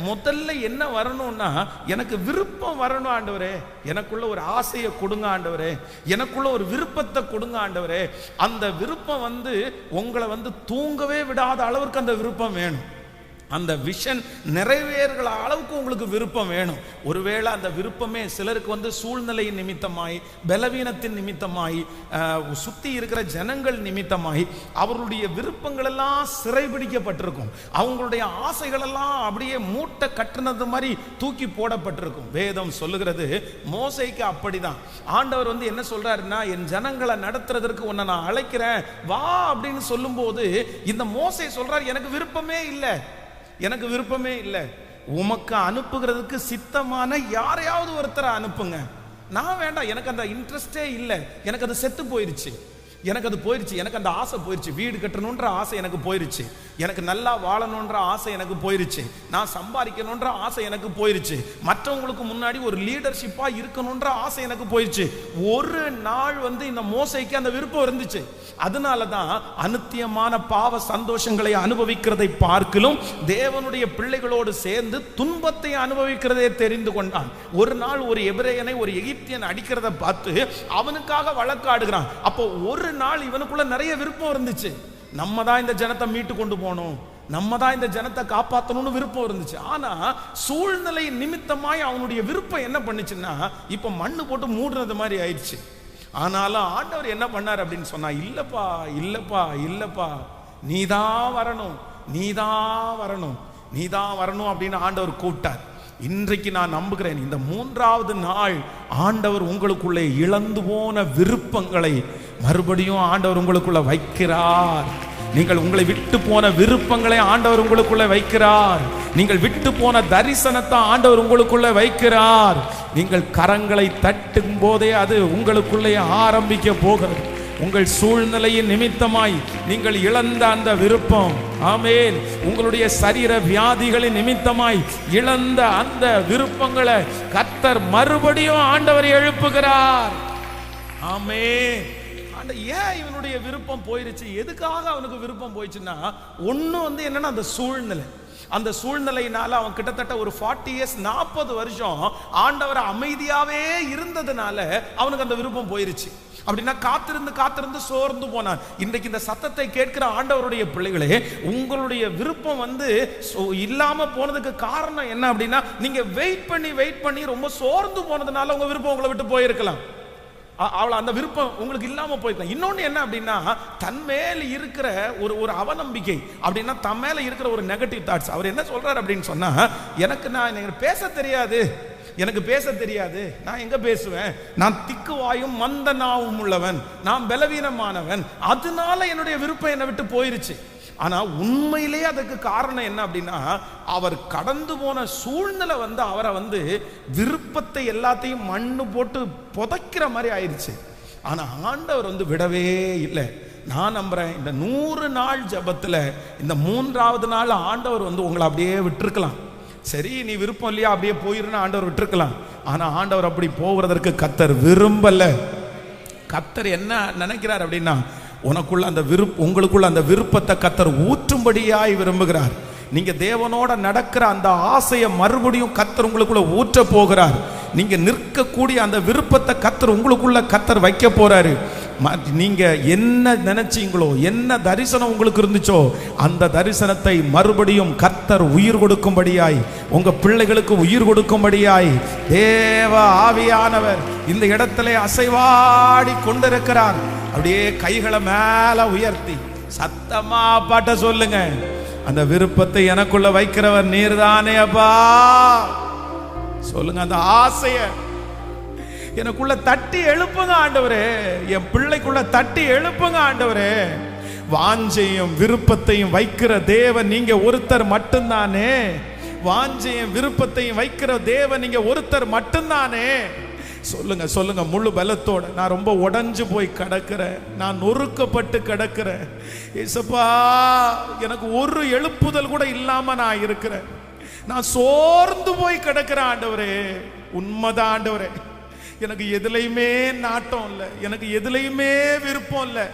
முதல்ல என்ன வரணும்னா, எனக்கு விருப்பம் வரணும் ஆண்டவரே, எனக்குள்ள ஒரு ஆசையை கொடுங்க ஆண்டவரே, எனக்குள்ள ஒரு விருப்பத்தை கொடுங்க ஆண்டவரே. அந்த விருப்பம் உங்களை தூங்கவே விடாத அளவுக்கு அந்த விருப்பம் வேணும். அந்த விஷன் நிறைவேறுகிற அளவுக்கு உங்களுக்கு விருப்பம் வேணும். ஒருவேளை அந்த விருப்பமே சிலருக்கு சூழ்நிலையின் நிமித்தமாய், பலவீனத்தின் நிமித்தமாய், சுத்தி இருக்கிற ஜனங்கள் நிமித்தமாய் அவர்களுடைய விருப்பங்கள் எல்லாம் சிறைபிடிக்கப்பட்டிருக்கும். அவங்களுடைய ஆசைகள் எல்லாம் அப்படியே மூட்டை கட்டுனது மாதிரி தூக்கி போடப்பட்டிருக்கும். வேதம் சொல்லுகிறது, மோசேக்கு அப்படிதான். ஆண்டவர் என்ன சொல்றாருன்னா, என் ஜனங்களை நடத்துறதற்கு உன்னை நான் அழைக்கிறேன் வா அப்படின்னு சொல்லும் போது, இந்த மோசே சொல்றாரு, எனக்கு விருப்பமே இல்லை, எனக்கு விருப்பமே இல்லை, உமக்கு அனுப்புகிறதுக்கு சித்தமான யாரையாவது ஒருத்தரை அனுப்புங்க, நான் வேண்டாம், எனக்கு அந்த இன்ட்ரெஸ்டே இல்லை, எனக்கு அது செத்து போயிருச்சு, எனக்கு அது போயிருச்சு, எனக்கு அந்த ஆசை போயிருச்சு, வீடு கட்டணுன்ற ஆசை எனக்கு போயிருச்சு, எனக்கு நல்லா வாழணுன்ற ஆசை எனக்கு போயிருச்சு, நான் சம்பாதிக்கணுன்ற ஆசை எனக்கு போயிருச்சு, மற்றவங்களுக்கு முன்னாடி ஒரு லீடர்ஷிப்பா இருக்கணுன்ற ஆசை எனக்கு போயிருச்சு. ஒரு நாள் இந்த மோசைக்கு அந்த விருப்பம் இருந்துச்சு. அதனாலதான் அநித்தியமான பாவ சந்தோஷங்களை அனுபவிக்கிறதை பார்க்கலும் தேவனுடைய பிள்ளைகளோடு சேர்ந்து துன்பத்தை அனுபவிக்கிறதே தெரிந்து கொண்டான். ஒரு நாள் ஒரு எபிரேயனை ஒரு எகிப்தியன் அடிக்கிறத பார்த்து அவனுக்காக வழக்காடுகிறான். அப்போ ஒரு நாள் இவனுக்குள்ள நிறைய விருப்பம் இருந்துச்சு. நம்ம தான் இந்த ஜனத்தை மீட்டு கொண்டு போனோம், நம்ம தான் இந்த ஜனத்தை காப்பாற்றணும்னு விருப்பம் இருந்துச்சு. ஆனா சூழ்நிலை நிமித்தமாய் அவனுடைய விருப்பம் என்ன பண்ணுச்சுன்னா இப்ப மண்ணு போட்டு மூடுறது மாதிரி ஆயிடுச்சு. ஆனாலும் ஆண்டவர் என்ன பண்ணார் அப்படின்னு சொன்னா, இல்லப்பா இல்லப்பா இல்லப்பா, நீதான் வரணும், நீதான் வரணும், நீதான் வரணும் அப்படின்னு ஆண்டவர் கூப்பிட்டார். இன்றைக்கு நான் நம்புகிறேன், இந்த 3வது நாள் ஆண்டவர் உங்களுக்குள்ளே இழந்து போன விருப்பங்களை மறுபடியும் ஆண்டவர் உங்களுக்குள்ள வைக்கிறார். நீங்கள் உங்களை விட்டு போன விருப்பங்களை ஆண்டவர் உங்களுக்குள்ள வைக்கிறார். நீங்கள் விட்டு போன தரிசனத்தை ஆண்டவர் உங்களுக்குள்ள வைக்கிறார். நீங்கள் கரங்களை தட்டும் போதே அது உங்களுக்குள்ளே ஆரம்பிக்க போகிறது. உங்கள் சூழ்நிலையின் நிமித்தமாய் நீங்கள் இழந்த அந்த விருப்பம், ஆமென், உங்களுடைய சரீர வியாதிகளின் நிமித்தமாய் இழந்த அந்த விருப்பங்களை கர்த்தர் மறுபடியும் ஆண்டவர் எழுப்புகிறார். ஆமென். ஏன் இவனுடைய விருப்பம் போயிருச்சு? எதுக்காக அவனுக்கு விருப்பம் போயிடுச்சுன்னா, ஒண்ணு என்னன்னா அந்த சூழ்நிலை. அந்த சூழ்நிலையினால அவன் கிட்டத்தட்ட ஒரு 40 years 40 வருஷம் ஆண்டவர் அமைதியாவே இருந்ததுனால அவனுக்கு அந்த விருப்பம் போயிருச்சு. அப்படின்னா காத்திருந்து காத்திருந்து சோர்ந்து போனான். இன்றைக்கு இந்த சத்தத்தை கேட்கிற ஆண்டவருடைய பிள்ளைகளே, உங்களுடைய விருப்பம் இல்லாம போனதுக்கு காரணம் என்ன அப்படின்னா, நீங்க வெயிட் பண்ணி ரொம்ப சோர்ந்து போனதுனால உங்க விருப்பம் உங்களை விட்டு போயிருக்கலாம். அவளை அந்த விருப்பம் உங்களுக்கு இல்லாம போயிருக்கலாம். இன்னொன்னு என்ன அப்படின்னா, தன் மேல இருக்கிற ஒரு அவநம்பிக்கை, அப்படின்னா தன் மேல இருக்கிற ஒரு நெகட்டிவ் தாட்ஸ். அவர் என்ன சொல்றாரு அப்படின்னு சொன்னா, எனக்கு பேச தெரியாது, எனக்கு பேச தெரியாது, நான் எங்க பேசுவேன், நான் திக்குவாயும் மந்த நாவும் உள்ளவன், நான் பலவீனமானவன், அதனால என்னுடைய விருப்பம் என்னை விட்டு போயிருச்சு. ஆனா உண்மையிலே அதுக்கு காரணம் என்ன அப்படின்னா, அவர் கடந்து போன சூழ்நிலை அவரை விருப்பத்தை எல்லாத்தையும் மண்ணு போட்டு புதைக்கிற மாதிரி ஆயிடுச்சு. ஆனா ஆண்டவர் விடவே இல்லை. நான் நம்புறேன், இந்த 100 நாள் ஜபத்துல இந்த 3வது நாள் ஆண்டவர் உங்களை அப்படியே விட்டுருக்கலாம். சரி, நீ விருப்பம் இல்லையா, அப்படியே போயிருன்னு ஆண்டவர் விட்டுருக்கலாம். ஆனா ஆண்டவர் அப்படி போவதற்கு கர்த்தர் விரும்பல. கர்த்தர் என்ன நினைக்கிறார் அப்படின்னா, உங்களுக்குள்ள அந்த விருப்பத்தை கர்த்தர் ஊற்றும்படியாய் விரும்புகிறார். நீங்க தேவனோட நடக்கிற அந்த ஆசையை மறுபடியும் கர்த்தர் உங்களுக்குள்ள ஊற்ற போகிறார். நீங்க நிற்கக்கூடிய அந்த விருப்பத்தை கர்த்தர் உங்களுக்குள்ள வைக்க போறாரு. நீங்க என்ன நினைச்சீங்களோ, என்ன தரிசனம் உங்களுக்கு இருந்துச்சோ, அந்த தரிசனத்தை மறுபடியும் கர்த்தர் உயிர் கொடுக்கும்படியாய், உங்க பிள்ளைகளுக்கு உயிர் கொடுக்கும்படியாய் தேவ ஆவியானவர் இந்த இடத்திலே அசைவாடி கொண்டிருக்கிறார். அப்படியே கைகளை மேல உயர்த்தி சத்தமா பாட்ட சொல்லுங்க, அந்த விருப்பத்தை எனக்குள்ள வைக்கிறவர் நீர்தானே அப்பா. சொல்லுங்க, அந்த ஆசைய எனக்குள்ள தட்டி எழுப்புங்க ஆண்டவரே, என் பிள்ளைக்குள்ள தட்டி எழுப்புங்க ஆண்டவரே. வாஞ்சையும் விருப்பத்தையும் வைக்கிற தேவன் நீங்க ஒருத்தர் மட்டும்தானே. வாஞ்சையும் விருப்பத்தையும் வைக்கிற தேவன் நீங்க ஒருத்தர் மட்டும்தானே. சொல்லுங்க சொல்லுங்க முழு பலத்தோட, நான் ரொம்ப உடைஞ்சு போய் கிடக்கிறேன், நான் நொறுக்கப்பட்டு கிடக்கிறேன் ஏசப்பா, எனக்கு ஒரு எழுப்புதல் கூட இல்லாம நான் இருக்கிறேன், நான் சோர்ந்து போய் கிடக்கிறேன் ஆண்டவரே. உண்மைதான் ஆண்டவரே, எனக்கு எதுலையுமே நாட்டம் இல்லை, எனக்கு எதுலையுமே விருப்பம் இல்லை,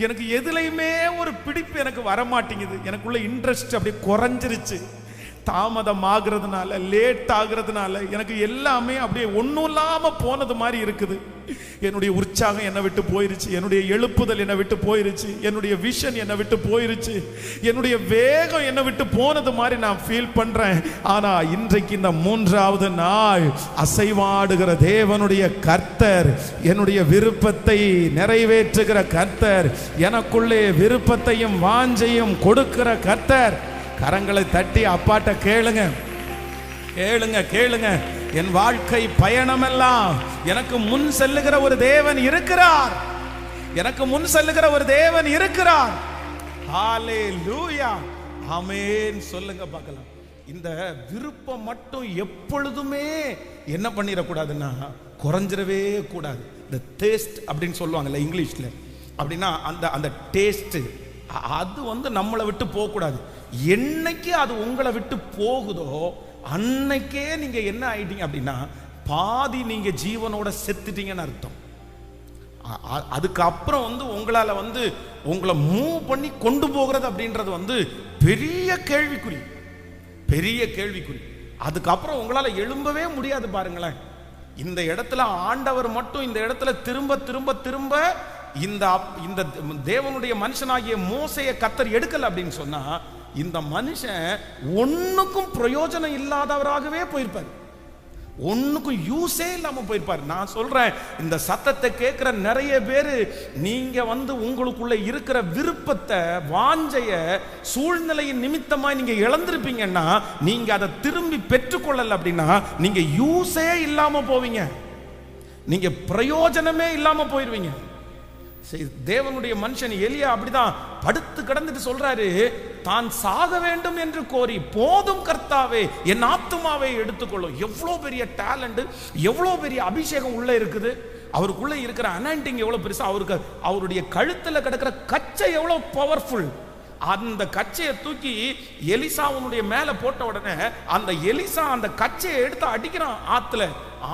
எனக்கு எதுலையுமே ஒரு பிடிப்பு எனக்கு வரமாட்டேங்குது, எனக்குள்ள இன்ட்ரெஸ்ட் அப்படியே குறைஞ்சிருச்சு. தாமதம் ஆகுறதுனால, லேட் ஆகுறதுனால எனக்கு எல்லாமே அப்படியே ஒன்றும் இல்லாம போனது மாதிரி இருக்குது. என்னுடைய உற்சாகம் என்னை விட்டு போயிருச்சு, என்னுடைய எழுப்புதல் என்னை விட்டு போயிருச்சு, என்னுடைய விஷன் என்னை விட்டு போயிருச்சு, என்னுடைய வேகம் என்னை விட்டு போனது மாதிரி நான் ஃபீல் பண்றேன். ஆனா இன்றைக்கு இந்த 3வது நாள் அசைவாடுகிற தேவனுடைய கர்த்தர், என்னுடைய விருப்பத்தை நிறைவேற்றுகிற கர்த்தர், எனக்குள்ளே விருப்பத்தையும் வாஞ்சையும் கொடுக்கிற கர்த்தர். கரங்களை தட்டி அப்பாட்ட கேளுங்க, கேளுங்க கேளுங்க. என் வாழ்க்கை பயணமெல்லாம் எனக்கு முன் செல்லுகிற ஒரு தேவன் இருக்கிறார், எனக்கு முன் செல்லுகிற ஒரு தேவன் இருக்கிறார். ஹல்லேலூயா, ஆமென். சொல்லுங்க பார்க்கலாம். இந்த விருப்பம் மட்டும் எப்பொழுதுமே என்ன பண்ணிடக்கூடாதுன்னா குறைஞ்சிடவே கூடாது. இந்த டேஸ்ட் அப்படின்னு சொல்லுவாங்கல்ல இங்கிலீஷ்ல, அப்படின்னா அந்த டேஸ்ட் அது நம்மளை விட்டு போகக்கூடாது. என்னைக்கு அது உங்களை விட்டு போகுதோ அன்னைக்கே நீங்க என்ன ஆயிட்டீங்க அப்படின்னா, பாதி நீங்க ஜீவனோட செத்துட்டீங்கன்னு அர்த்தம். அதுக்கப்புறம் உங்களால உங்களை மூவ் பண்ணி கொண்டு போகிறது அப்படின்றது பெரிய கேள்விக்குறி, பெரிய கேள்விக்குறி. அதுக்கப்புறம் உங்களால எழும்பவே முடியாது. பாருங்களேன், இந்த இடத்துல ஆண்டவர் மட்டும் இந்த இடத்துல திரும்ப திரும்ப திரும்ப இந்த தேவனுடைய மனுஷனாகிய மோசையை கர்த்தர் எடுக்கல அப்படின்னு சொன்னா இந்த மனுஷன் ஒன்னுக்கும் பிரயோஜனம் இல்லாதவராகவே போயிருப்பார், ஒன்னுக்கும் யூஸே இல்லாம போயிருப்பார். நான் சொல்றேன், இந்த சத்தத்தை கேட்கிற நிறைய பேரு நீங்க உங்களுக்குள்ள இருக்கிற விருப்பத்தை, வாஞ்சைய சூழ்நிலையின் நிமித்தமாய் நீங்க இழந்திருப்பீங்கன்னா, நீங்க அதை திரும்பி பெற்றுக்கொள்ளல அப்படின்னா நீங்க யூஸே இல்லாம போவீங்க, நீங்க பிரயோஜனமே இல்லாம போயிருவீங்க. தேவனுடைய மனுஷன் எலியா அப்படிதான் படுத்து கிடந்துட்டு சொல்றாரு, தான் சாக வேண்டும் என்று கோரி, போதும் கர்த்தாவே என் ஆத்துமாவை எடுத்துக்கொள்ளும். எவ்வளவு பெரிய டேலண்ட், எவ்வளவு பெரிய அபிஷேகம் உள்ள இருக்குது, அவருக்குள்ள இருக்கிற அனாயிண்டிங் எவ்வளவு பெருசா, அவருடைய கழுத்துல கிடக்கிற கச்சை எவ்வளவு பவர்ஃபுல். அந்த கச்சையை தூக்கி எலிசாவுடைய மேல போட்ட உடனே அந்த எலிசா அந்த கச்சையை எடுத்து அடிக்கிறான் ஆத்துல,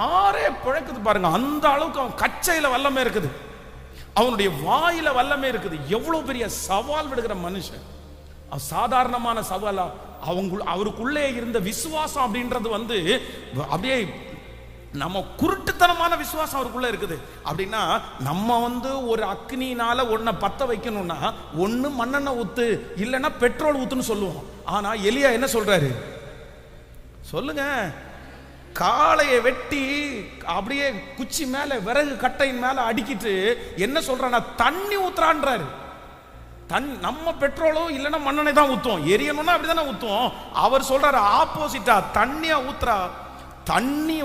ஆறே பிழைக்குது பாருங்க. அந்த அளவுக்கு அவன் கச்சையில வல்லமே இருக்குது, அவனுடைய வாயில வல்லமே இருக்குது. எவ்வளவு பெரிய சவால் விடுகிற மனுஷன், சாதாரணமான சவாலா? அவருக்குள்ளே இருந்த விசுவாசம் அப்படின்றது அப்படியே நம்ம குருட்டுத்தனமான விசுவாசம் அவருக்குள்ள இருக்குது. அப்படின்னா நம்ம ஒரு அக்னினால ஒன்ன பத்த வைக்கணும்னா ஒண்ணு மண்ணெண்ணெய் ஊத்து, இல்லைன்னா பெட்ரோல் ஊத்துன்னு சொல்லுவோம். ஆனா எலியா என்ன சொல்றாரு சொல்லுங்க? காளையை வெட்டி அப்படியே குச்சி மேல விறகு கட்டையின் மேல அடிக்கிட்டு என்ன சொல்றானா, தண்ணி ஊத்துறான்றாரு. நம்ம பெட்ரோலோ இல்லைன்னா மண்ணெண்ணெய் தான் ஊத்துவோம், எரியணும்னா அப்படிதானே ஊத்துவோம். அவர் சொல்றாரு ஆப்போசிட்டா, தண்ணியா ஊத்துறா. தண்ணி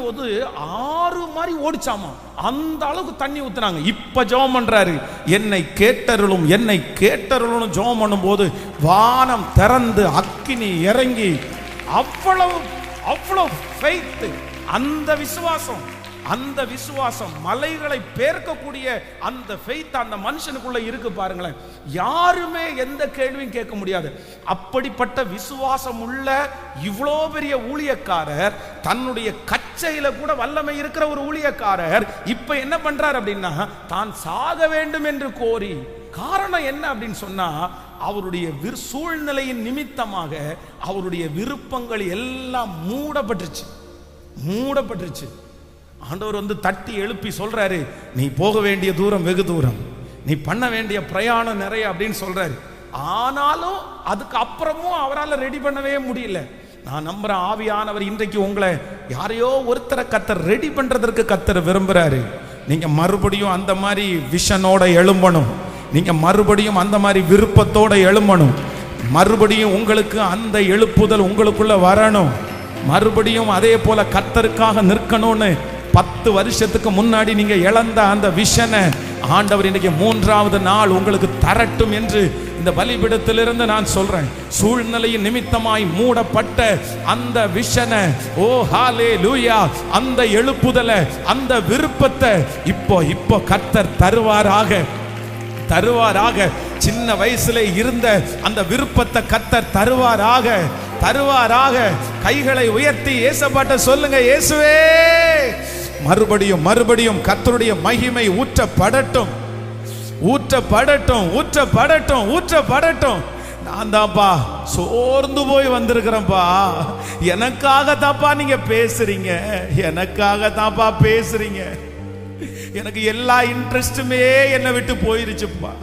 ஆறு மாதிரி ஓடிச்சாமா, அந்த அளவுக்கு தண்ணி ஊத்துறாங்க. இப்ப ஜெபம் பண்றாரு, என்னை கேட்டருளும் என்னை கேட்டருளும். ஜெபம் பண்ணும் போது வானம் திறந்து அக்கினி இறங்கி, அவ்வளவு அவ்வளவு ஃபெய்த், அந்த விசுவாசம், அந்த விசுவாசம் மலைகளை பேர்க்கக்கூடிய அந்த ஃபெய்த் அந்த மனுஷனுக்குள்ள இருக்கு பாருங்களேன். யாருமே எந்த கேள்வியும் கேட்க முடியாது. அப்படிப்பட்ட விசுவாசம் உள்ள இவ்வளோ பெரிய ஊழியக்காரர், தன்னுடைய கச்சையில கூட வல்லமை இருக்கிற ஒரு ஊழியக்காரர் இப்ப என்ன பண்றார் அப்படின்னா, தான் சாக வேண்டும் என்று கோரி. காரணம் என்ன அப்படின்னு சொன்னா, அவருடைய சூழ்நிலையின் நிமித்தமாக அவருடைய விருப்பங்கள் எல்லாம் மூடப்பட்டுருச்சு. ஆண்டவர் தட்டி எழுப்பி சொல்றாரு, நீ போக வேண்டிய தூரம் வெகு தூரம், நீ பண்ண வேண்டிய பிரயாணம் நிறைய அப்படின்னு சொல்றாரு. ஆனாலும் அதுக்கு அப்புறமும் அவரால் ரெடி பண்ணவே முடியல. நான் நம்புறேன், ஆவியானவர் இன்றைக்கு உங்களை யாரையோ ஒருத்தரை கர்த்தர் ரெடி பண்றதற்கு கர்த்தர் விரும்புறாரு. நீங்க மறுபடியும் அந்த மாதிரி விஷனோட எழும்பணும், நீங்க மறுபடியும் அந்த மாதிரி விருப்பத்தோட எழும்பணும், மறுபடியும் உங்களுக்கு அந்த எழுப்புதல் உங்களுக்குள்ள வரணும், மறுபடியும் அதே போல கர்த்தருக்காக நிற்கணும்னு 10 வருஷத்துக்கு முன்னாடி நீங்க இழந்த அந்த விஷனை ஆண்டவர் இன்னைக்கு 3வது நாள் உங்களுக்கு தரட்டும் என்று இந்த பலிபீடத்திலிருந்து நான் சொல்றேன். சூழ்நிலையின் நிமித்தமாய் மூடப்பட்ட அந்த விஷனை, ஓ ஹalleluya, அந்த எழுப்புதலை, அந்த விருப்பத்தை இப்போ கர்த்தர் தருவாராக. சின்ன வயசுல இருந்த அந்த விருப்பத்தை கர்த்தர் தருவாராக. கைகளை உயர்த்தி ஏசப்பாட்ட சொல்லுங்க, இயேசுவே மறுபடியும் கர்த்தருடைய மகிமை ஊற்றப்படட்டும். நான் தான்ப்பா சோர்ந்து போய் வந்திருக்கிறேன்ப்பா, எனக்காக தான்ப்பா நீங்க பேசுறீங்க, எனக்கு எல்லா இன்ட்ரெஸ்டுமே என்னை விட்டு போயிருச்சுப்பா,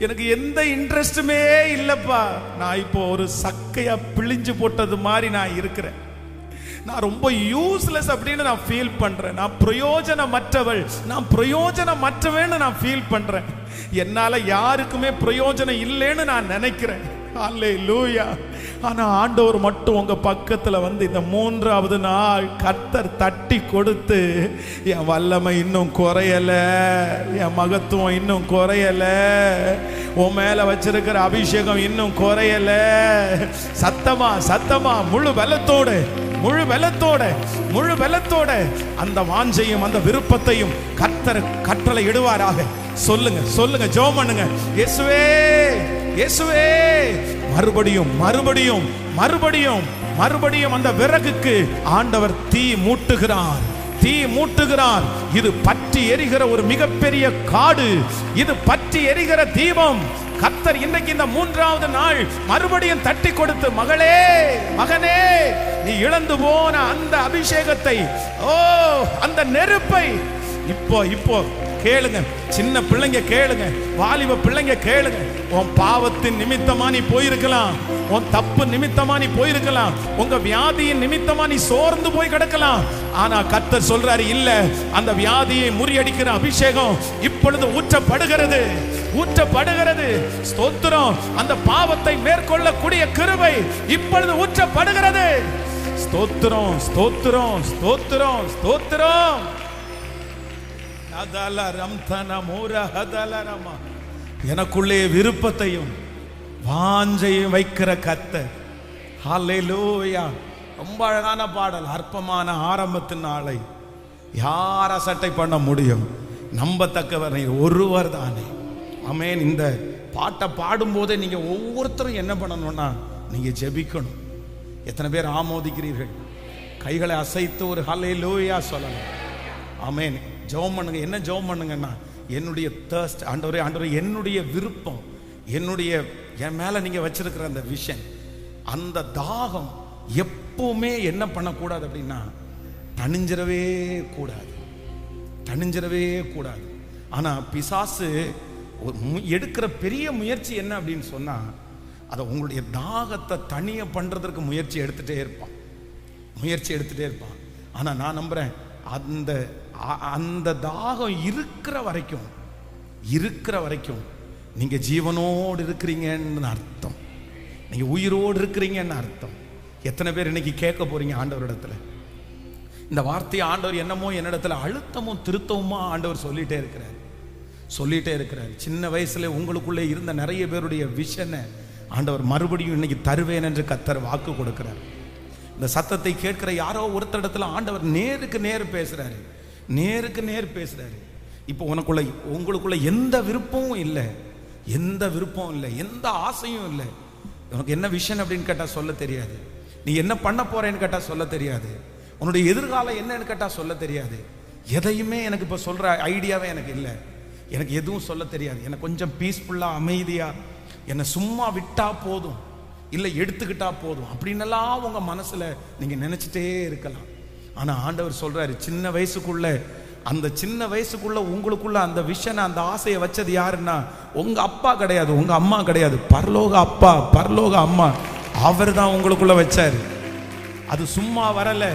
எனக்கு எந்த இன்ட்ரெஸ்டுமே இல்லப்பா. நான் இப்போ ஒரு சக்கையா பிழிஞ்சு போட்டது மாதிரி நான் இருக்கிறேன். நான் ரொம்ப யூஸ்லெஸ் அப்படின்னு நான் ஃபீல் பண்றேன். நான் பிரயோஜனமற்றவன்னு நான் ஃபீல் பண்றேன். என்னால யாருக்குமே பிரயோஜனம் இல்லைன்னு நான் நினைக்கிறேன். அல்லேலூயா. ஆனா ஆண்டவர் மட்டும் உங்க பக்கத்துல இந்த 3வது நாள் கர்த்தர் தட்டி கொடுத்து, என் வல்லமை இன்னும் குறையல, என் மகத்துவம் இன்னும் குறையல, உன் மேல வச்சிருக்கிற அபிஷேகம் இன்னும் குறையல, சத்தமா முழு பலத்தோட அந்த வாஞ்சையும் அந்த விருப்பத்தையும் கர்த்தர் கட்டளை இடுவாராக. சொல்லுங்க ஜெபம் பண்ணுங்க, இயேசுவே மறுபடியும் அந்த விறகுக்கு ஆண்டவர் தீ மூட்டுகிறார். இது பற்றி எரிகிற ஒரு மிகப்பெரிய காடு, இது பற்றி எரிகிற தீபம். கர்த்தர் இன்றைக்கு இந்த 3வது நாள் மறுபடியும் தட்டி கொடுத்து, மகனே நீ இழந்து போன அந்த அபிஷேகத்தை, அந்த நெருப்பை இப்போ கேளுங்க, சின்ன பிள்ளைங்க கேளுங்க, வாலிப பிள்ளைங்க கேளுங்க. உன் பாவத்தின் நிமித்தமா நீ போயிருக்கலாம், உன் தப்பு நிமித்தமா நீ போயிருக்கலாம், உங்க வியாதியின் நிமித்தமா நீ சோர்ந்து போய் கிடக்கலாம். ஆனா கர்த்தர் சொல்றாரு, இல்ல, அந்த வியாதியை முறியடிக்கிற அபிஷேகம் இப்பொழுது ஊற்றப்படுகிறது, ஊற்றப்படுகிறது. ஸ்தோத்திரம். அந்த பாவத்தை மேற்கொள்ளக்கூடிய கிருபை இப்பொழுது ஊற்றப்படுகிறது. ஸ்தோத்திரம், ஸ்தோத்திரம், ஸ்தோத்திரம், ஸ்தோத்திரம். எனக்குள்ளே விருப்பத்தையும் வாஞ்சையும் வைக்கிற கர்த்தர். ஹல்லேலூயா. ரொம்ப அழகான பாடல், அற்பமான ஆரம்பத்தின் நாளை யார் அசட்டை பண்ண முடியும்? நம்பத்தக்கவர் ஒருவர் தானே. ஆமென். இந்த பாட்டை பாடும்போதே நீங்க ஒவ்வொருத்தரும் என்ன பண்ணணும்னா, நீங்க ஜெபிக்கணும். எத்தனை பேர் ஆமோதிக்கிறீர்கள்? கைகளை அசைத்து ஒரு ஹல்லேலூயா சொல்லணும். ஆமென். ஜெபம் பண்ணுங்க. என்ன ஜெபம் பண்ணுங்கன்னா, என்னுடைய தர்ஸ்ட் ஆண்டவரே, ஆண்டவரே, என்னுடைய விருப்பம், என்னுடைய என் மேல நீங்க வச்சிருக்கிற அந்த விஷன், அந்த தாகம் எப்பவுமே என்ன பண்ணக்கூடாது அப்படின்னா, தணிஞ்சிடவே கூடாது, தணிஞ்சிடவே கூடாது. ஆனா பிசாசு எடுக்கிற பெரிய முயற்சி என்ன அப்படின்னு சொன்னா, அதை உங்களுடைய தாகத்தை தனிய பண்றதற்கு முயற்சி எடுத்துட்டே இருப்பான், முயற்சி எடுத்துட்டே இருப்பான். ஆனா நான் நம்புறேன், அந்த அந்த தாகம் இருக்கிற வரைக்கும், இருக்கிற வரைக்கும் நீங்க ஜீவனோடு இருக்கிறீங்கன்னு அர்த்தம், நீங்க உயிரோடு இருக்கிறீங்கன்னு அர்த்தம். எத்தனை பேர் இன்னைக்கு கேட்க போறீங்க ஆண்டவரிடத்துல? இந்த வார்த்தையை ஆண்டவர் என்னமோ என்னிடத்துல அழுத்தமும் திருத்தமுமா ஆண்டவர் சொல்லிட்டே இருக்கிறார், சொல்லிட்டே இருக்கிறார். சின்ன வயசுல உங்களுக்குள்ளே இருந்த நிறைய பேருடைய விஷனை ஆண்டவர் மறுபடியும் இன்னைக்கு தருவேன் என்று கர்த்தர் வாக்கு கொடுக்கிறார். இந்த சத்தத்தை கேட்கிற யாரோ ஒருத்தரிடத்துல ஆண்டவர் நேருக்கு நேர் பேசுறாரு, நேருக்கு நேர் பேசுறாரு. இப்போ உங்களுக்குள்ள எந்த விருப்பமும் இல்லை, எந்த விருப்பம் இல்லை, எந்த ஆசையும் இல்லை. உனக்கு என்ன விஷன் அப்படின்னு கேட்டா சொல்ல தெரியாது, நீ என்ன பண்ண போறேன்னு கேட்டா சொல்ல தெரியாது, உன்னுடைய எதிர்காலம் என்னன்னு கேட்டா சொல்ல தெரியாது. எதையுமே எனக்கு இப்போ சொல்ற ஐடியாவே எனக்கு இல்லை, எனக்கு எதுவும் சொல்ல தெரியாது. எனக்கு கொஞ்சம் பீஸ்ஃபுல்லா அமைதியா என்னை சும்மா விட்டா போதும், இல்லை எடுத்துக்கிட்டா போதும் அப்படின்னெல்லாம் உங்க மனசுல நீங்க நினைச்சிட்டே இருக்கலாம். ஆனா ஆண்டவர் சொல்றாரு, சின்ன வயசுக்குள்ள, அந்த சின்ன வயசுக்குள்ள உங்களுக்குள்ள அந்த விஷனை, அந்த ஆசையை வச்சது யாருன்னா, உங்க அப்பா கிடையாது, உங்க அம்மா கிடையாது, பரலோக அப்பா, பரலோக அம்மா, அவர் தான் உங்களுக்குள்ள வச்சாரு. அது சும்மா வரல,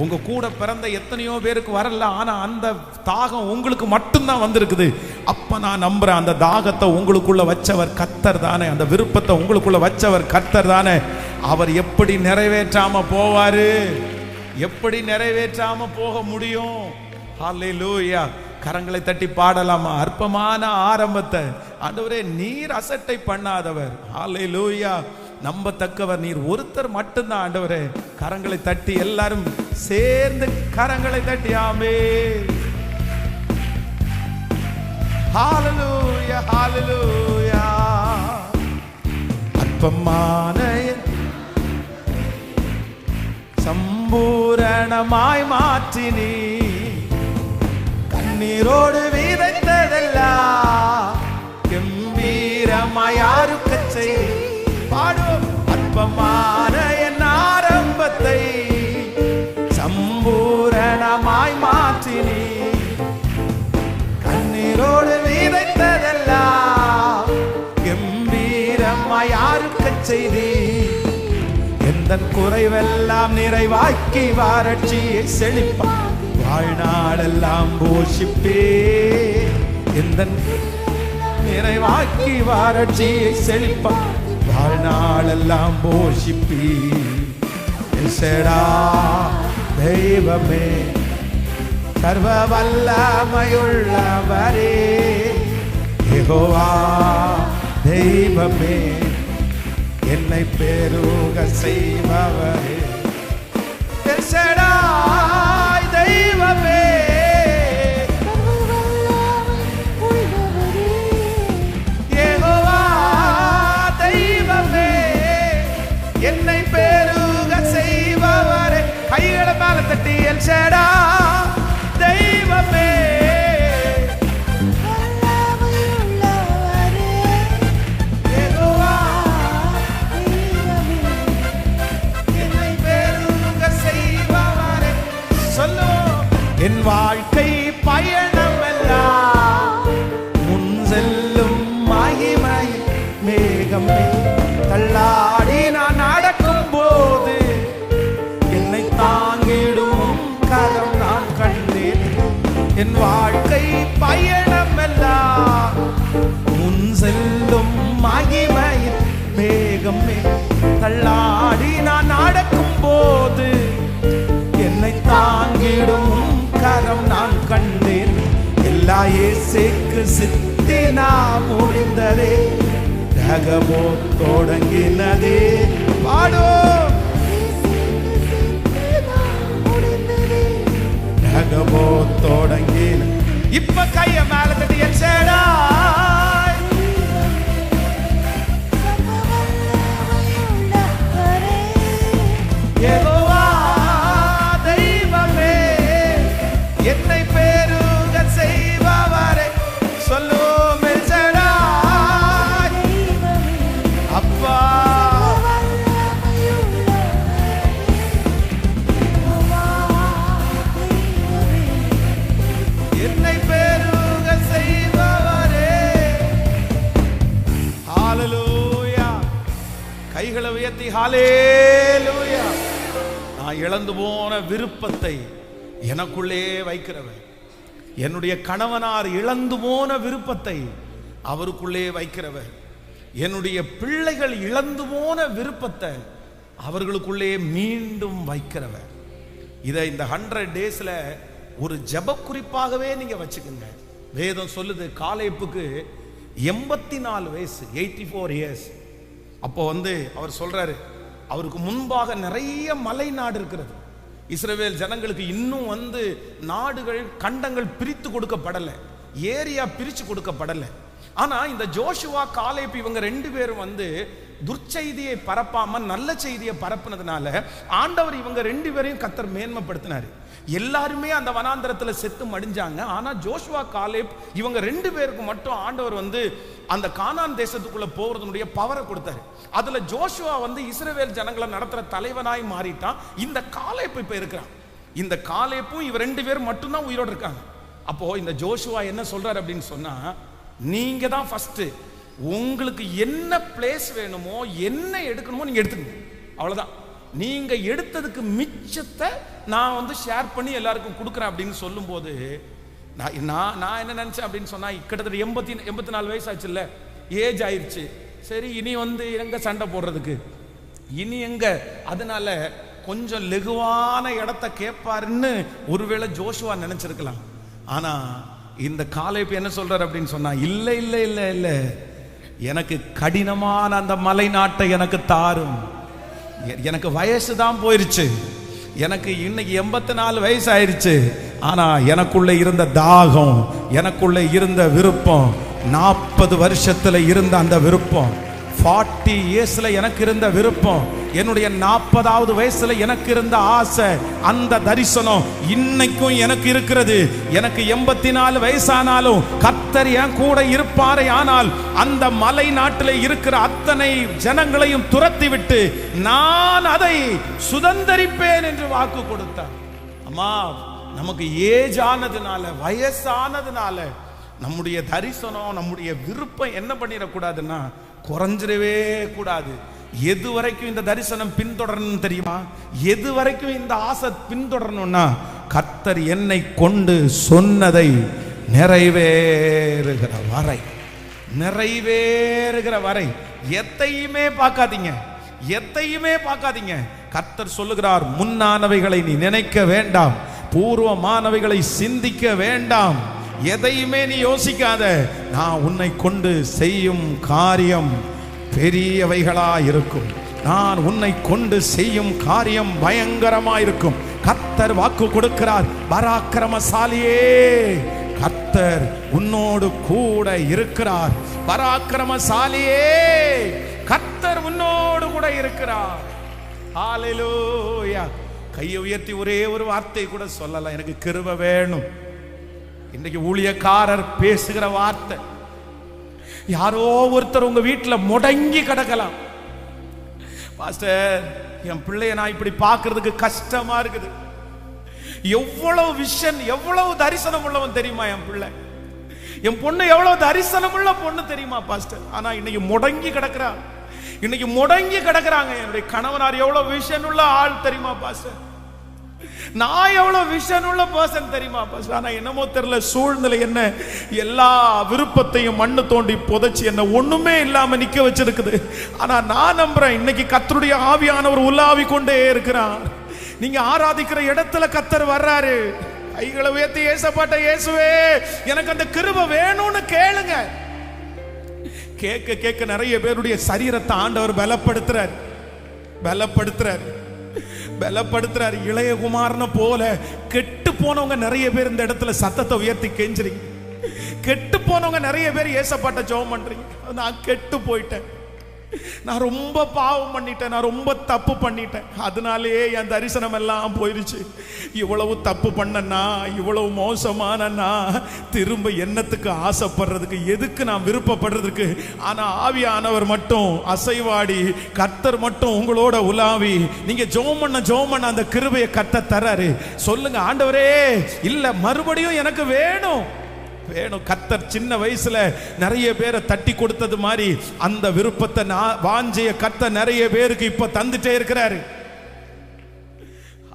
உங்க கூட பிறந்த எத்தனையோ பேருக்கு வரல. ஆனா அந்த தாகம் உங்களுக்கு மட்டும்தான் வந்திருக்குது. அப்ப நான் நம்புறேன், அந்த தாகத்தை உங்களுக்குள்ள வச்சவர் கர்த்தர் தானே, அந்த விருப்பத்தை உங்களுக்குள்ள வச்சவர் கர்த்தர் தானே. அவர் எப்படி நிறைவேற்றாம போவாரு? எப்படி நிறைவேற்றாம போக முடியும்? ஹல்லேலூயா. கரங்களை தட்டி பாடலாமா? அற்பமான ஆரம்பத்தை ஆண்டவரே நீர் அசட்டை பண்ணாதவர். ஹல்லேலூயா. நம்பத்தக்கவர் நீர் ஒருத்தர் மட்டும்தான் ஆண்டவரே. கரங்களை தட்டி எல்லாரும் சேர்ந்து கரங்களை தட்டி ஆமென். ஹல்லேலூயா, ஹல்லேலூயா. அற்பமான சம்பூரணமாய் மாற்றினி, கண்ணீரோடு விதைத்ததெல்லாம் கம்பீரமாய் அறுக்கச் செய். பாடும். அற்பமான என் ஆரம்பத்தை சம்பூரணமாய் மாற்றினி, கண்ணீரோடு விதைத்ததெல்லாம் கம்பீரமாய் அறுக்கச் செய்தி. எந்தன் குறைவெல்லாம் நிறைவாக்கி வறட்சியை செழிப்பா, வாழ்நாளெல்லாம் போஷிப்பே. எந்தன் நிறைவாக்கி வறட்சியை செழிப்பா, வாழ்நாளெல்லாம் போஷிப்பி. தெய்வமே, சர்வ வல்லமையுள்ளவரே, யெகோவா தெய்வமே, என்னை பெருக செய்பவரே. தெய்வமே, யெகோவா தெய்வமே, என்னை பெருக செய்பவரே. கைகளை மேல தட்டி எல் ஷடாய் தெய்வமே, என் வாழ்க்கை பயணமெல்லாம் ஏசேக்கு சித்தினா முடிந்ததே, ரகமோ தொடங்கினதே. பாடோ ரகமோ தொடங்கின. இப்ப கைய மேல தட்டி எச்சேடா யெகோவா தெய்வமே, என்னை பெருக செய்பவரே. சொல்லுவோம் எச்சேடா அப்பா. என்னை பெருக செய்பவரே. ஹalleluya. கைகளை உயர்த்தி ஹalleluya. நான் இழந்து போன விருப்பத்தை எனக்குள்ளே வைக்கிறவர், என்னுடைய கணவனார் இழந்து போன விருப்பத்தை அவருக்குள்ளே வைக்கிறவர், என்னுடைய பிள்ளைகள் இழந்து போன விருப்பத்தை அவர்களுக்குள்ளே மீண்டும் வைக்கிறவர். இதை இந்த 100 டேஸ்ல ஒரு ஜெப குறிப்பாகவே நீங்க வச்சுக்கோங்க. வேதம் சொல்லுது காலேப்புக்கு 84 வயசு, 84 இயர்ஸ். அப்போ அவர் சொல்றாரு, அவருக்கு முன்பாக நிறைய மலை நாடு இருக்கிறது. இஸ்ரவேல் ஜனங்களுக்கு இன்னும் நாடுகள் கண்டங்கள் பிரித்து கொடுக்கப்படலை, ஏரியா பிரிச்சு கொடுக்கப்படலை. ஆனா இந்த ஜோஷுவா காலேப் இவங்க 2 பேரும் துர்ச்செய்தியை பரப்பாம நல்ல செய்தியை பரப்புனதுனால ஆண்டவர் இவங்க 2 பேரையும் கர்த்தர் மேன்மைப்படுத்தினாரு. எல்லாருமே அந்த வனாந்தரத்துல செத்து மடிஞ்சாங்க. ஆனா ஜோஷுவா காலேப் இவங்க 2 பேருக்கு மட்டும் ஆண்டவர் அந்த கானான் தேசத்துக்குள்ள போறதுடைய பவரை கொடுத்தாரு. அதுல ஜோஷுவா இஸ்ரவேல் ஜனங்களை நடத்துற தலைவனாய் மாறிட்டான். இந்த காலேப் இப்ப இருக்கிறான். இந்த காலேப்பும் இவ 2 பேரும் மட்டும்தான் உயிரோடு இருக்காங்க. அப்போ இந்த ஜோஷுவா என்ன சொல்றாரு அப்படின்னு சொன்னா, நீங்க தான் ஃபர்ஸ்ட் உங்களுக்கு என்ன பிளேஸ் வேணுமோ என்ன எடுக்கணுமோ நீங்க எடுத்துக்கணும், அவ்வளவுதான். நீங்க எடுத்ததுக்கு மிச்சத்தை நான் ஷேர் பண்ணி எல்லாருக்கும் கொடுக்குறேன் அப்படின்னு சொல்லும் போது நான் என்ன நினைச்சேன் அப்படின்னு சொன்னா, கிட்டத்தட்ட 84 வயசு ஆச்சு இல்ல, ஏஜ் ஆயிடுச்சு. சரி இனி எங்க சண்டை போடுறதுக்கு, இனி எங்க, அதனால கொஞ்சம் லெகுவான இடத்தை கேட்பாருன்னு ஒருவேளை ஜோஷுவா நினைச்சிருக்கலாம். ஆனா இந்த காலேப் என்ன சொல்றாரு அப்படின்னு சொன்னா, இல்ல இல்ல இல்ல இல்ல, எனக்கு கடினமான அந்த மலை நாட்டை எனக்கு தாரும். எனக்கு வயசு தான் போயிருச்சு, எனக்கு இன்னைக்கு 84 வயசு ஆயிருச்சு. ஆனா எனக்குள்ள இருந்த தாகம், எனக்குள்ள இருந்த விருப்பம், 40 வருஷத்துல இருந்த அந்த விருப்பம், 40 இயர்ஸ்ல எனக்கு இருந்த விருப்பம், என்னுடைய 40வது வயசுல எனக்கு இருந்த ஆசை, அந்த தரிசனம் இன்னைக்கும் எனக்கு இருக்கிறது. எனக்கு 84 வயசானாலும் கர்த்தர் என் கூட இருப்பாரே ஆனால் அந்த மலை நாட்டில் இருக்கிற அத்தனை ஜனங்களையும் துரத்தி விட்டு நான் அதை சுதந்தரிப்பேன் என்று வாக்கு கொடுத்தார். அம்மா, நமக்கு ஏஜ் ஆனதுனால, வயசானதுனால நம்முடைய தரிசனம், நம்முடைய விருப்பம் என்ன பண்ணிடக்கூடாதுன்னா குறைஞ்சிடவே கூடாது. எது வரைக்கும் இந்த தரிசனம் பின்தொடரணும் தெரியுமா? எது வரைக்கும் இந்த ஆசை பின்தொடரணும்னா, கர்த்தர் என்னை கொண்டு சொன்னதை நிறைவேறுகிற வரை, நிறைவேறுகிற வரை எத்தையுமே பார்க்காதீங்க, எத்தையுமே பார்க்காதீங்க. கர்த்தர் சொல்லுகிறார், முன்னானவைகளை நீ நினைக்க வேண்டாம், பூர்வமானவைகளை சிந்திக்க வேண்டாம், எதையுமே நீ யோசிக்காத. நான் உன்னை கொண்டு செய்யும் காரியம் பெரியவைகளா இருக்கும், நான் உன்னை கொண்டு செய்யும் காரியம் பயங்கரமா இருக்கும். கர்த்தர் வாக்கு கொடுக்கிறார், பராக்கிரமசாலியே, கர்த்தர் உன்னோடு கூட இருக்கிறார். பராக்கிரமசாலியே, கர்த்தர் உன்னோடு கூட இருக்கிறார். ஹல்லேலூயா. கையை உயர்த்தி ஒரே ஒரு வார்த்தை கூட சொல்லலாம், எனக்கு கிருபை வேணும். இன்னைக்கு ஊழியக்காரர் பேசுகிற வார்த்தை, யாரோ ஒருத்தர் உங்க வீட்டில் முடங்கி கிடக்கலாம். பாஸ்டர், என் பிள்ளைய நான் இப்படி பார்க்கிறதுக்கு கஷ்டமா இருக்குது. எவ்வளவு விஷன், எவ்வளவு தரிசனம் உள்ளவன் தெரியுமா என் பிள்ளை, என் பொண்ணு எவ்வளவு தரிசனம் உள்ள பொண்ணு தெரியுமா பாஸ்டர். ஆனா இன்னைக்கு முடங்கி கிடக்குறா, இன்னைக்கு முடங்கி கிடக்குறாங்க. என்னுடைய கணவனார் எவ்வளவு விஷன் உள்ள ஆள் தெரியுமா பாஸ்டர், நான் எவ்வளவு விஷன் உள்ள பர்சன் தெரியுமா பாஸ்டர். ஆனா என்னமோ தெரியல, சூழ்நிலை என்ன எல்லா விருப்பத்தையும் மண்ணு தோண்டி புதைச்சி என்ன ஒண்ணுமே இல்லாம நிக்க வச்சிருக்குது. ஆனா நான் நம்புறேன், இன்னைக்கு கர்த்தருடைய ஆவியானவர் உலாவி கொண்டே இருக்கிறார். நீங்க ஆராதிக்கிற இடத்துல கர்த்தர் வர்றாரு. கைகளை உயர்த்தி ஏசப்பாட்ட, இயேசுவே எனக்கு அந்த கிருபை வேணும்னு கேளுங்க. கேட்க கேட்க நிறைய பேருடைய சரீரத்தை ஆண்டவர் பலப்படுத்துறார், பலப்படுத்துறார், பலப்படுத்துறார். இளையகுமாரனை போல கெட்டு போனவங்க நிறைய பேர் இந்த இடத்துல சத்தத்தை உயர்த்தி கெஞ்சுறீங்க. கெட்டு போனவங்க நிறைய பேர் ஏசப்பாட்ட ஜெபம் பண்றீங்க. நான் கெட்டு போயிட்டேன், நான் ரொம்ப பாவம் பண்ணிட்டேன், நான் ரொம்ப தப்பு பண்ணிட்டேன், அதனாலேயே என் தரிசனம் எல்லாம் போயிருச்சு. இவ்வளவு தப்பு பண்ணனா, இவ்வளவு மோசமானனா, திரும்ப என்னத்துக்கு ஆசைப்படுறதுக்கு, எதுக்கு நான் விருப்பப்படுறதுக்கு? ஆனா ஆவியானவர் மட்டும் அசைவாடி, கர்த்தர் மட்டும் உங்களோட உலாவி, நீங்க ஜெபம் பண்ண அந்த கிருபையை கர்த்தர் தராரு. சொல்லுங்க, ஆண்டவரே இல்ல மறுபடியும் எனக்கு வேணும் வேணும். கர்த்தர் சின்ன வயசுல நிறைய பேரை தட்டி கொடுத்தது மாதிரி அந்த விருப்பத்தை, வாஞ்சைய கர்த்தர் நிறைய பேருக்கு இப்ப தந்துட்டே இருக்கிறாரு.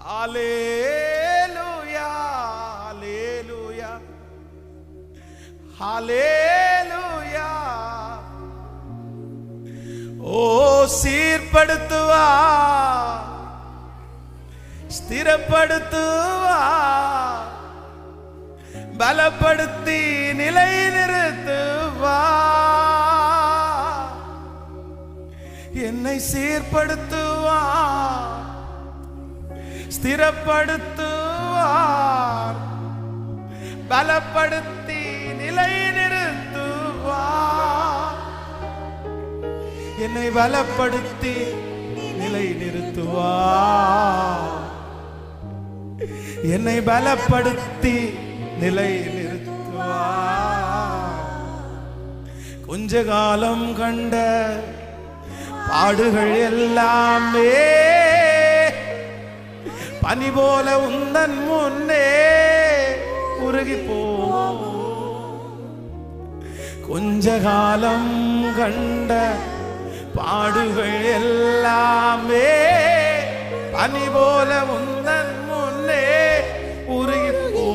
ஹல்லேலூயா, ஹல்லேலூயா, ஹல்லேலூயா. ஓ சீர்படுத்துவா, ஸ்திரப்படுத்துவா, பலப்படுத்தி நிலை நிறுத்துவா, என்னை சீர்படுத்துவா, ஸ்திரப்படுத்துவார், பலப்படுத்தி நிலை நிறுத்துவா, என்னை பலப்படுத்தி நிலை நிறுத்துவா, என்னை பலப்படுத்தி நிலை நிறுத்துவா. கொஞ்ச காலம் கண்ட பாடுகள் எல்லாமே பனி போல உந்தன் முன்னே உருகி போ. கொஞ்ச காலம் கண்ட பாடுகள் எல்லாமே பனி போல உந்தன் முன்னே உருகி போ.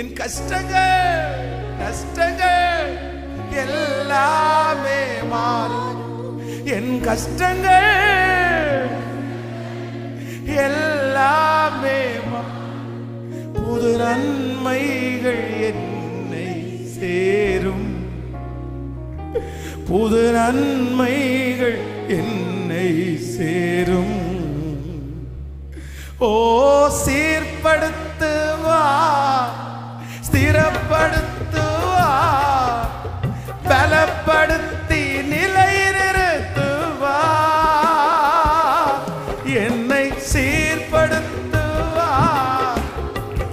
என் கஷ்டங்கள் கஷ்டங்கள் எல்லாமே மாறும், என் கஷ்டங்கள் எல்லாமே புது நன்மைகள் என்னை சேரும், புது நன்மைகள் என்னை சேரும். ஓ சீர்படுத்துவா, ஸ்திரப்படுத்துவா, பலப்படுத்தி நிலை நிறுத்துவா, என்னை சீர்படுத்துவா,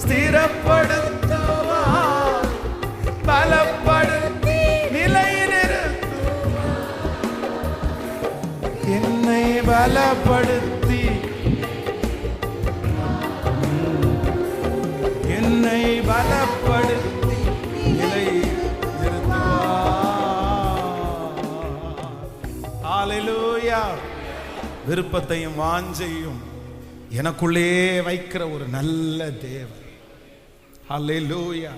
ஸ்திரப்படுத்துவா, பலப்படுத்தி நிலை நிறுத்துவா, என்னை பலப்படுத்தி என்னை பலப்படுத்தி நிலை நிறுத்துவார். ஹல்லேலூயா. விருப்பத்தையும் வாஞ்சையும் எனக்குள்ளே வைக்கிற ஒரு நல்ல தேவன். ஹல்லேலூயா.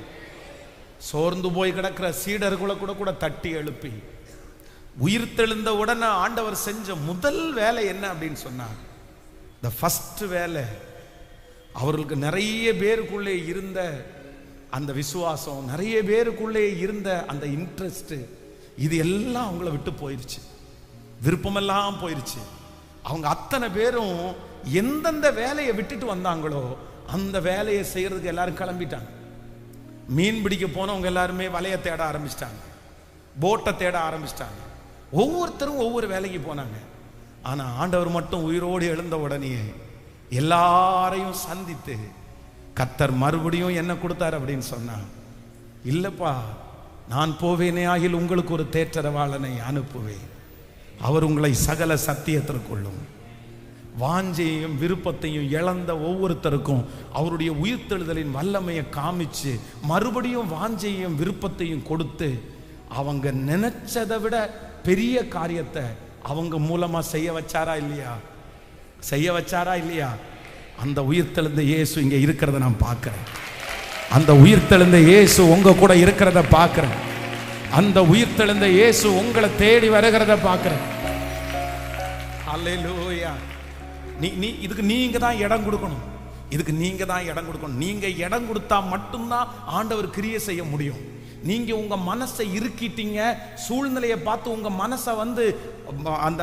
சோர்ந்து போய் கிடக்கிற சீடர்களை கூட தட்டி எழுப்பி உயிர்த்தெழுந்த உடனே ஆண்டவர் செஞ்ச முதல் வேலை என்ன அப்படின்னு சொன்னார்? த ஃபர்ஸ்ட் வேலை, அவர்களுக்கு நிறைய பேருக்குள்ளே இருந்த அந்த விசுவாசம், நிறைய பேருக்குள்ளே இருந்த அந்த இன்ட்ரெஸ்ட், இது எல்லாம் அவங்கள விட்டு போயிருச்சு, விருப்பமெல்லாம் போயிருச்சு. அவங்க அத்தனை பேரும் எந்தெந்த வேலையை விட்டுட்டு வந்தாங்களோ அந்த வேலையை செய்யறதுக்கு எல்லாரும் கிளம்பிட்டாங்க. மீன் பிடிக்க போனவங்க எல்லாருமே வலையை தேட ஆரம்பிச்சிட்டாங்க, போட்டை தேட ஆரம்பிச்சிட்டாங்க. ஒவ்வொருத்தரும் ஒவ்வொரு வேலைக்கு போனாங்க. ஆனா ஆண்டவர் மட்டும் உயிரோடு எழுந்த உடனே எல்லாரையும் சந்தித்து கர்த்தர் மறுபடியும் என்ன கொடுத்தார் அப்படின்னு சொன்னா, இல்லப்பா நான் போவேனே ஆகில் உங்களுக்கு ஒரு தேற்றரவாளனை அனுப்புவேன், அவர் உங்களை சகல சத்தியத்திற்குள்ளும். வாஞ்சையும் விருப்பத்தையும் இழந்த ஒவ்வொருத்தருக்கும் அவருடைய உயிர்த்தெழுதலின் வல்லமையை காமிச்சு மறுபடியும் வாஞ்சையும் விருப்பத்தையும் கொடுத்து அவங்க நினைச்சதை விட பெரிய காரியத்தை அவங்க மூலமா செய்ய வச்சாரா இல்லையா? செய்ய வச்சாரா இல்லையா? அந்த உயிர்த்தெழுந்த இயேசு இங்க இருக்கிறத நான் பார்க்கிறேன். அந்த உயிர்த்தெழுந்த இயேசு உங்க கூட இருக்கிறத பார்க்கிறேன். அந்த உயிர்த்தெழுந்த இயேசு உங்களை தேடி வருகிறத பார்க்கிறேன். அல்லேலூயா. நீ இதுக்கு நீங்க தான் இடம் கொடுக்கணும். இதுக்கு நீங்க தான் இடம் கொடுக்கணும். நீங்க இடம் கொடுத்தா மட்டும்தான் ஆண்டவர் கிரியை செய்ய முடியும். நீங்க உங்க மனசை இறுக்கிட்டீங்க, சூழ்நிலையை பார்த்து உங்க மனசை வந்து அந்த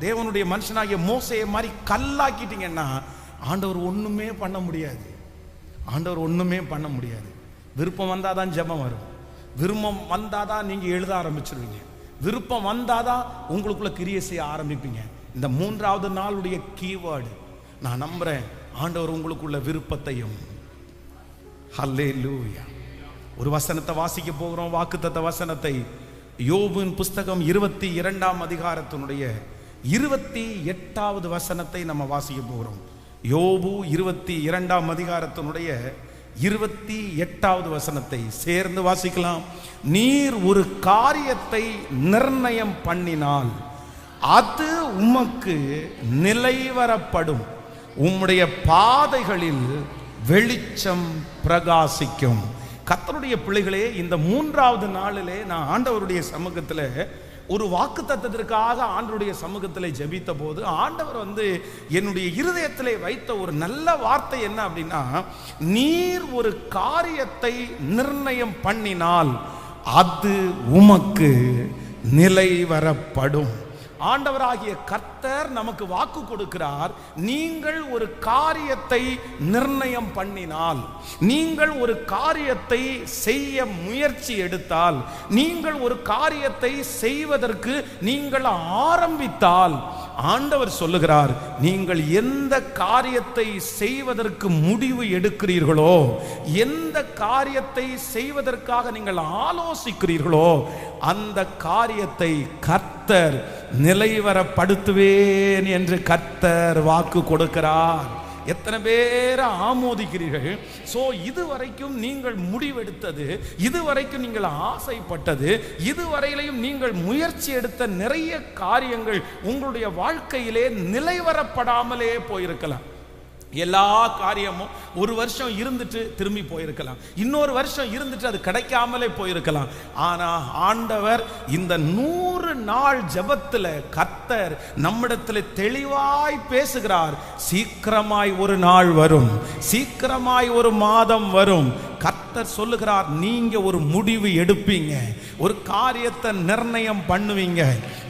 தேவனுடைய மனுஷனாகிய மோசேயை மாதிரி கல்லாக்கிட்டீங்கன்னா ஆண்டவர் ஒண்ணுமே பண்ண முடியாது. ஆண்டவர் ஒண்ணுமே பண்ண முடியாது. விருப்பம் வந்தாதான் ஜெபம் வரும். விருப்பம் வந்தாதான் நீங்க எழுத ஆரம்பிச்சிருவீங்க. விருப்பம் வந்தாதான் உங்களுக்குள்ள கிரியை செய்ய ஆரம்பிப்பீங்க. இந்த 3வது நாளுடைய கீவேர்டு நான் நம்புறேன், ஆண்டவர் உங்களுக்குள்ள விருப்பத்தையும். ஹல்லேலூயா. ஒரு வசனத்தை வாசிக்க போகிறோம், வாக்குத்தத்த வசனத்தை. யோபின் புஸ்தகம் 22ஆம் அதிகாரத்தினுடைய 28வது வசனத்தை நம்ம வாசிக்க போகிறோம். யோபு 22ஆம் அதிகாரத்தினுடைய 28வது வசனத்தை சேர்ந்து வாசிக்கலாம். நீர் ஒரு காரியத்தை நிர்ணயம் பண்ணினால் அது உமக்கு நிலைவரப்படும், உம்முடைய பாதைகளில் வெளிச்சம் பிரகாசிக்கும். கர்த்தருடைய பிள்ளைகளே, இந்த 3வது நாளிலே நான் ஆண்டவருடைய சமூகத்தில் ஒரு வாக்குத்தத்தத்திற்காக ஆண்டவருடைய சமூகத்தில் ஜெபித்த போது ஆண்டவர் வந்து என்னுடைய இருதயத்திலே வைத்த ஒரு நல்ல வார்த்தை என்ன அப்படின்னா, நீர் ஒரு காரியத்தை நிர்ணயம் பண்ணினால் அது உமக்கு நிலைவரப்படும். ஆண்டவராகிய கர்த்தர் நமக்கு வாக்கு கொடுக்கிறார். நீங்கள் ஒரு காரியத்தை நிர்ணயம் பண்ணினால், நீங்கள் ஒரு காரியத்தை செய்ய முயற்சி எடுத்தால், நீங்கள் ஒரு காரியத்தை செய்வதற்கு நீங்கள் ஆரம்பித்தால், ஆண்டவர் சொல்லுகிறார், நீங்கள் எந்த காரியத்தை செய்வதற்கு முடிவு எடுக்கிறீர்களோ, எந்த காரியத்தை செய்வதற்காக நீங்கள் ஆலோசிக்கிறீர்களோ, அந்த காரியத்தை கர்த்தர் நிலைவரப்படுத்துவேன் என்று கர்த்தர் வாக்கு கொடுக்கிறார். எத்தனை பேரை ஆமோதிக்கிறீர்கள்? சோ இதுவரைக்கும் நீங்கள் முடிவெடுத்தது, இதுவரைக்கும் நீங்கள் ஆசைப்பட்டது, இதுவரையிலையும் நீங்கள் முயற்சி எடுத்த நிறைய காரியங்கள் உங்களுடைய வாழ்க்கையிலே நிலைவரப்படாமலே போயிருக்கலாம். எல்லா காரியமும் ஒரு வருஷம் இருந்துட்டு திரும்பி போயிருக்கலாம், இன்னொரு வருஷம் இருந்துட்டு அது கிடைக்காமலே போயிருக்கலாம். ஆனா ஆண்டவர் இந்த 100 நாள் ஜெபத்தில் கர்த்தர் நம்மிடத்தில் தெளிவாய் பேசுகிறார். சீக்கிரமாய் ஒரு நாள் வரும், சீக்கிரமாய் ஒரு மாதம் வரும். கர்த்தர் சொல்லுகிறார், நீங்க ஒரு முடிவு எடுப்பீங்க, ஒரு காரியத்தை நிர்ணயம் பண்ணுவீங்க.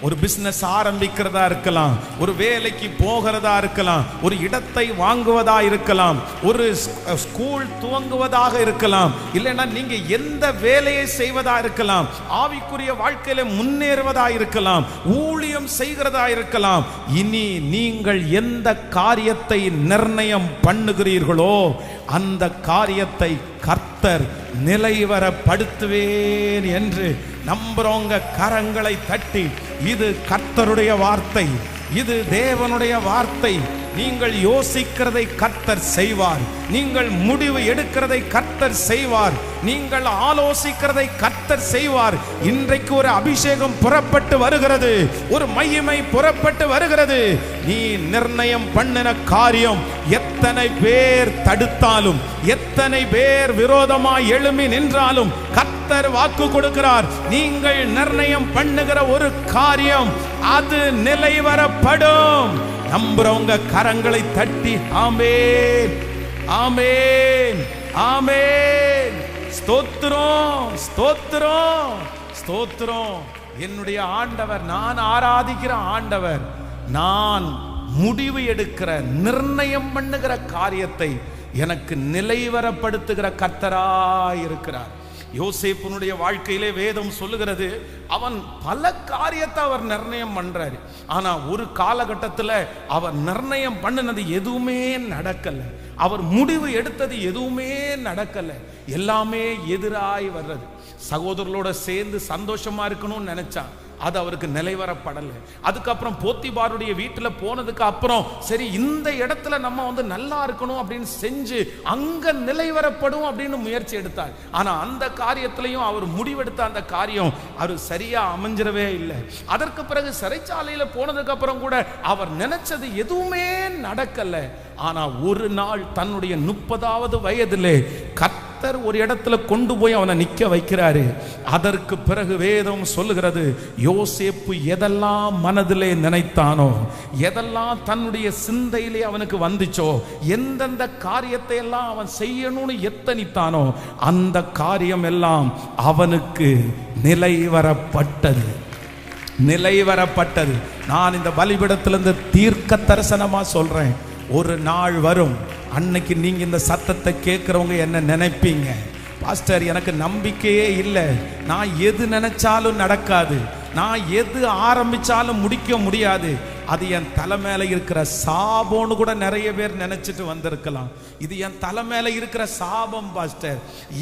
ஒரு பிசினஸ் ஆரம்பிக்கிறதா இருக்கலாம், ஒரு வேலைக்கு போகிறதா இருக்கலாம், ஒரு இடத்தை வாங்குவதா இருக்கலாம், ஒரு ஸ்கூல் துவங்குவதாக இருக்கலாம், இல்லைன்னா நீங்க எந்த வேலையை செய்வதா இருக்கலாம், ஆவிக்குரிய வாழ்க்கையில முன்னேறுவதா இருக்கலாம், ஊழியம் செய்கிறதா இருக்கலாம். இனி நீங்கள் எந்த காரியத்தை நிர்ணயம் பண்ணுகிறீர்களோ அந்த காரியத்தை கர்த்தர் நிலைவரப்படுத்துவேன் என்று நம்புறவங்க கரங்களை தட்டி, இது கர்த்தருடைய வார்த்தை, இது தேவனுடைய வார்த்தை. நீங்கள் யோசிக்கிறதை கர்த்தர் செய்வார், நீங்கள் முடிவு எடுக்கிறதை கர்த்தர் செய்வார், நீங்கள் ஆலோசிக்கிறதை கர்த்தர் செய்வார். இன்றைக்கு ஒரு அபிஷேகம் புறப்பட்டு வருகிறது, ஒரு மகிமை புறப்பட்டு வருகிறது. நீ நிர்ணயம் பண்ணின காரியம் எத்தனை பேர் தடுத்தாலும், எத்தனை பேர் விரோதமாய் எழும்பி நின்றாலும் கர்த்தர் வாக்கு கொடுக்கிறார், நீங்கள் நிர்ணயம் பண்ணுகிற ஒரு காரியம் அது நிலைவரப்படும். நம்புறவங்க கரங்களை தட்டி ஆமென், ஆமென், ஆமென். ஸ்தோத்திரம், ஸ்தோத்திரம், ஸ்தோத்திரம். என்னுடைய ஆண்டவர், நான் ஆராதிக்கிற ஆண்டவர், நான் முடிவு எடுக்கிற நிர்ணயம் பண்ணுகிற காரியத்தை எனக்கு நிலைவரப்படுத்துகிற கர்த்தராய் இருக்கிறார். யோசேப்புனுடைய வாழ்க்கையிலே வேதம் சொல்லுகிறது, அவன் பல காரியத்தை அவர் நிர்ணயம் பண்றாரு. ஆனா ஒரு காலகட்டத்தில் அவர் நிர்ணயம் பண்ணினது எதுவுமே நடக்கல, அவர் முடிவு எடுத்தது எதுவுமே நடக்கல, எல்லாமே எதிராய் வர்றது. சகோதரர்களோட சேர்ந்து சந்தோஷமா இருக்கணும்னு நினைச்சான், அது அவருக்கு நிலைவரப்படலை. அதுக்கப்புறம் போத்திபாருடைய வீட்டில் போனதுக்கு அப்புறம் சரி இந்த இடத்துல நம்ம வந்து நல்லா இருக்கணும் அப்படின்னு செஞ்சு அங்க நிலைவரப்படும் அப்படின்னு முயற்சி எடுத்தார். ஆனா அந்த காரியத்திலையும் அவர் முடிவெடுத்த அந்த காரியம் அவர் சரியா அமைஞ்சிடவே இல்லை. அதற்கு பிறகு சிறைச்சாலையில போனதுக்கு அப்புறம் கூட அவர் நினைச்சது எதுவுமே நடக்கல. ஆனா ஒரு நாள் தன்னுடைய 30வது வயதிலே கர்த்தர் கர்த்தர் ஒரு இடத்துல கொண்டு போய் அவனை நிக்க வைக்கிறாரு. அதற்கு பிறகு வேதம் சொல்லுகிறது, யோசேப்பு எதெல்லாம் மனதிலே நினைத்தானோ, எதெல்லாம் தன்னுடைய சிந்தையிலே அவனுக்கு வந்துச்சோ, எந்தெந்த காரியத்தை எல்லாம் அவன் செய்யணும்னு எத்தனித்தானோ, அந்த காரியம் எல்லாம் அவனுக்கு நிலைவரப்பட்டது. நிலைவரப்பட்டது. நான் இந்த பலிபீடத்திலிருந்து தீர்க்க தரிசனமா சொல்றேன், ஒரு நாள் வரும், அன்னைக்கு நீங்க இந்த சத்தத்தை கேட்கிறவங்க என்ன நினைப்பீங்க? பாஸ்டர், எனக்கு நம்பிக்கையே இல்லை, நான் எது நினைச்சாலும் நடக்காது, நான் எது ஆரம்பிச்சாலும் முடிக்க முடியாது, அது என் தலை மேல இருக்கிற சாபம்னு கூட நிறைய பேர் நினைச்சிட்டு வந்திருக்கலாம். இது என் தலை மேல இருக்கிற சாபம் பாஸ்டர்,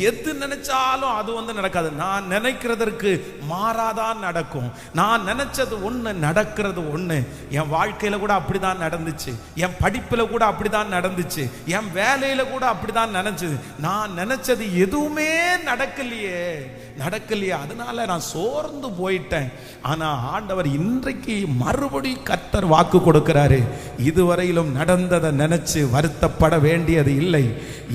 எது நினைச்சாலும் அது நடக்காது. நான் நினைக்கிறதற்கு மாறாதான் நடக்கும். நான் நினைச்சது ஒண்ணு, நடக்கிறது ஒண்ணு. என் வாழ்க்கையில கூட அப்படிதான் நடந்துச்சு, என் படிப்புல கூட அப்படிதான் நடந்துச்சு, என் வேலையில கூட அப்படிதான் நினைச்சது. நான் நினைச்சது எதுவுமே நடக்கலையே. அதனால நான் சோர்ந்து போயிட்டேன். ஆனா ஆண்டவர் இன்றைக்கு மறுபடியும் கர்த்தர் வாக்கு கொடுக்கிறாரு, இதுவரையிலும் நடந்ததை நினைச்சு வருத்தப்பட வேண்டியது இல்லை.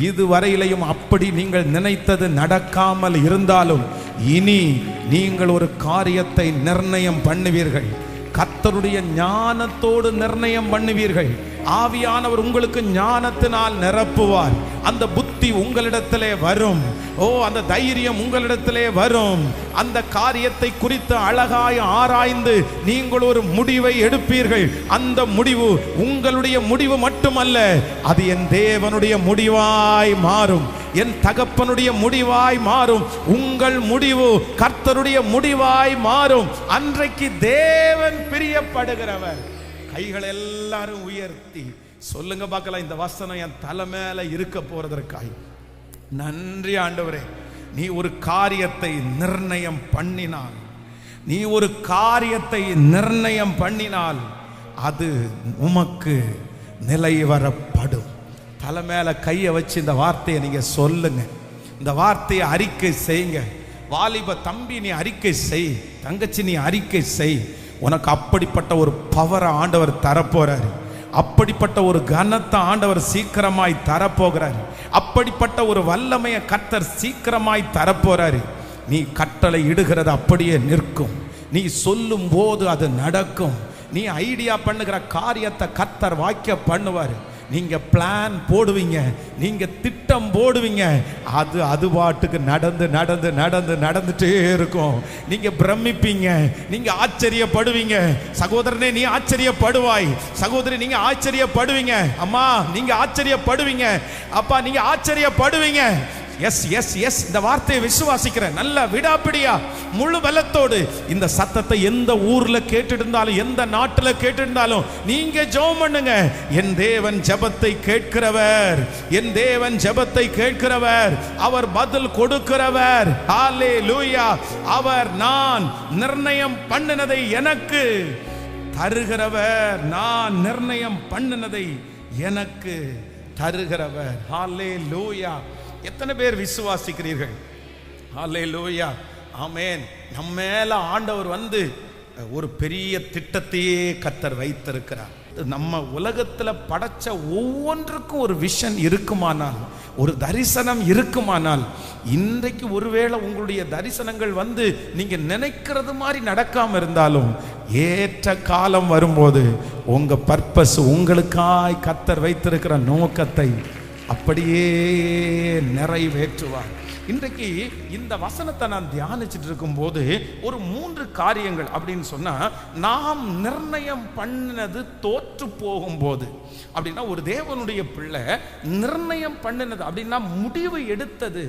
இதுவரையிலையும் அப்படி நீங்கள் நினைத்தது நடக்காமல் இருந்தாலும் இனி நீங்கள் ஒரு காரியத்தை நிர்ணயம் பண்ணுவீர்கள். கர்த்தருடைய ஞானத்தோடு நிர்ணயம் பண்ணுவீர்கள். ஆவியானவர் உங்களுக்கு ஞானத்தினால் நிரப்புவார். அந்த புத்தி உங்களிடத்திலே வரும். அந்த தைரியம் உங்களிடத்திலே வரும். அந்த காரியத்தை குறித்து அழகாய் ஆராய்ந்து நீங்கள் ஒரு முடிவை எடுப்பீர்கள். அந்த முடிவு உங்களுடைய முடிவு மட்டுமல்ல, அது என் தேவனுடைய முடிவாய் மாறும், என் தகப்பனுடைய முடிவாய் மாறும். உங்கள் முடிவு கர்த்தருடைய முடிவாய் மாறும். அன்றைக்கு தேவன் பிரியப்படுகிறவர். கைகள் எல்லாரும் உயர்த்தி சொல்லுங்க பார்க்கலாம், இந்த வசனம் என் தலை மேல இருக்க போறதற்காய் நன்றி ஆண்டவரே. நீ ஒரு காரியத்தை நிர்ணயம் பண்ணினால், நீ ஒரு காரியத்தை நிர்ணயம் பண்ணினால் அது உமக்கு நிலைவரப்படும். தலை மேல கையை வச்சு இந்த வார்த்தையை நீங்க சொல்லுங்க, இந்த வார்த்தையை அறிக்கை செய்யுங்க. வாலிப தம்பி நீ அறிக்கை செய், தங்கச்சி நீ அறிக்கை செய். உனக்கு அப்படிப்பட்ட ஒரு பவரை ஆண்டவர் தரப்போறாரு. அப்படிப்பட்ட ஒரு கனத்தை ஆண்டவர் சீக்கிரமாய் தரப்போகிறார். அப்படிப்பட்ட ஒரு வல்லமையை கர்த்தர் சீக்கிரமாய் தரப்போறாரு. நீ கட்டளை இடுகிறது அப்படியே நிற்கும். நீ சொல்லும் போது அது நடக்கும். நீ ஐடியா பண்ணுகிற காரியத்தை கர்த்தர் வாக்கிய பண்ணுவார். நீங்க பிளான் போடுவீங்க, நீங்க திட்டம் போடுவீங்க, அது பாட்டுக்கு நடந்துட்டே இருக்கும். நீங்க பிரமிப்பீங்க, நீங்க ஆச்சரியப்படுவீங்க. சகோதரனே நீ ஆச்சரியப்படுவாய், சகோதரி நீங்க ஆச்சரியப்படுவீங்க, அம்மா நீங்க ஆச்சரியப்படுவீங்க, அப்பா நீங்க ஆச்சரியப்படுவீங்க. எஸ் எஸ் எஸ் இந்த வார்த்தையை விசுவாசிக்கிறேன். நல்ல விடாப்பிடியா முழு பலத்தோடு இந்த சத்தத்தை எந்த ஊர்ல கேட்டிருந்தாலும், எந்த நாட்டுல கேட்டிருந்தாலும் நீங்க ஜெபம் பண்ணுங்க. என் தேவன் ஜெபத்தை கேட்கிறவர், என் தேவன் ஜெபத்தை கேட்கிறவர், அவர் பதில் கொடுக்கிறவர். ஹல்லேலூயா. அவர் நான் நிர்ணயம் பண்ணினதை எனக்கு தருகிறவர், நான் நிர்ணயம் பண்ணினதை எனக்கு தருகிறவர். ஹல்லேலூயா. எத்தனை பேர் விசுவாசிக்கிறீர்கள்? ஹல்லேலூயா. ஆமென். நம்ம மேல ஆண்டவர் ஒரு பெரிய திட்டத்தையே கர்த்தர் வைத்திருக்கிறார். நம்ம உலகத்துல படைச்ச ஒவ்வொன்றுக்கும் ஒரு விஷன் இருக்குமானால், ஒரு தரிசனம் இருக்குமானால், இன்றைக்கு ஒருவேளை உங்களுடைய தரிசனங்கள் நீங்க நினைக்கிறது மாதிரி நடக்காம இருந்தாலும் ஏற்ற காலம் வரும்போது உங்க பர்பஸ், உங்களுக்காய் கர்த்தர் வைத்திருக்கிற நோக்கத்தை அப்படியே நிறைவேற்றுவார். இன்றைக்கு இந்த வசனத்தை நான் தியானிச்சுட்டு இருக்கும்போது ஒரு 3 காரியங்கள் அப்படின்னு சொன்னா, நாம் நிர்ணயம் பண்ணினது தோற்று போகும்போது, அப்படின்னா ஒரு தேவனுடைய பிள்ளை நிர்ணயம் பண்ணினது அப்படின்னா முடிவு எடுத்தது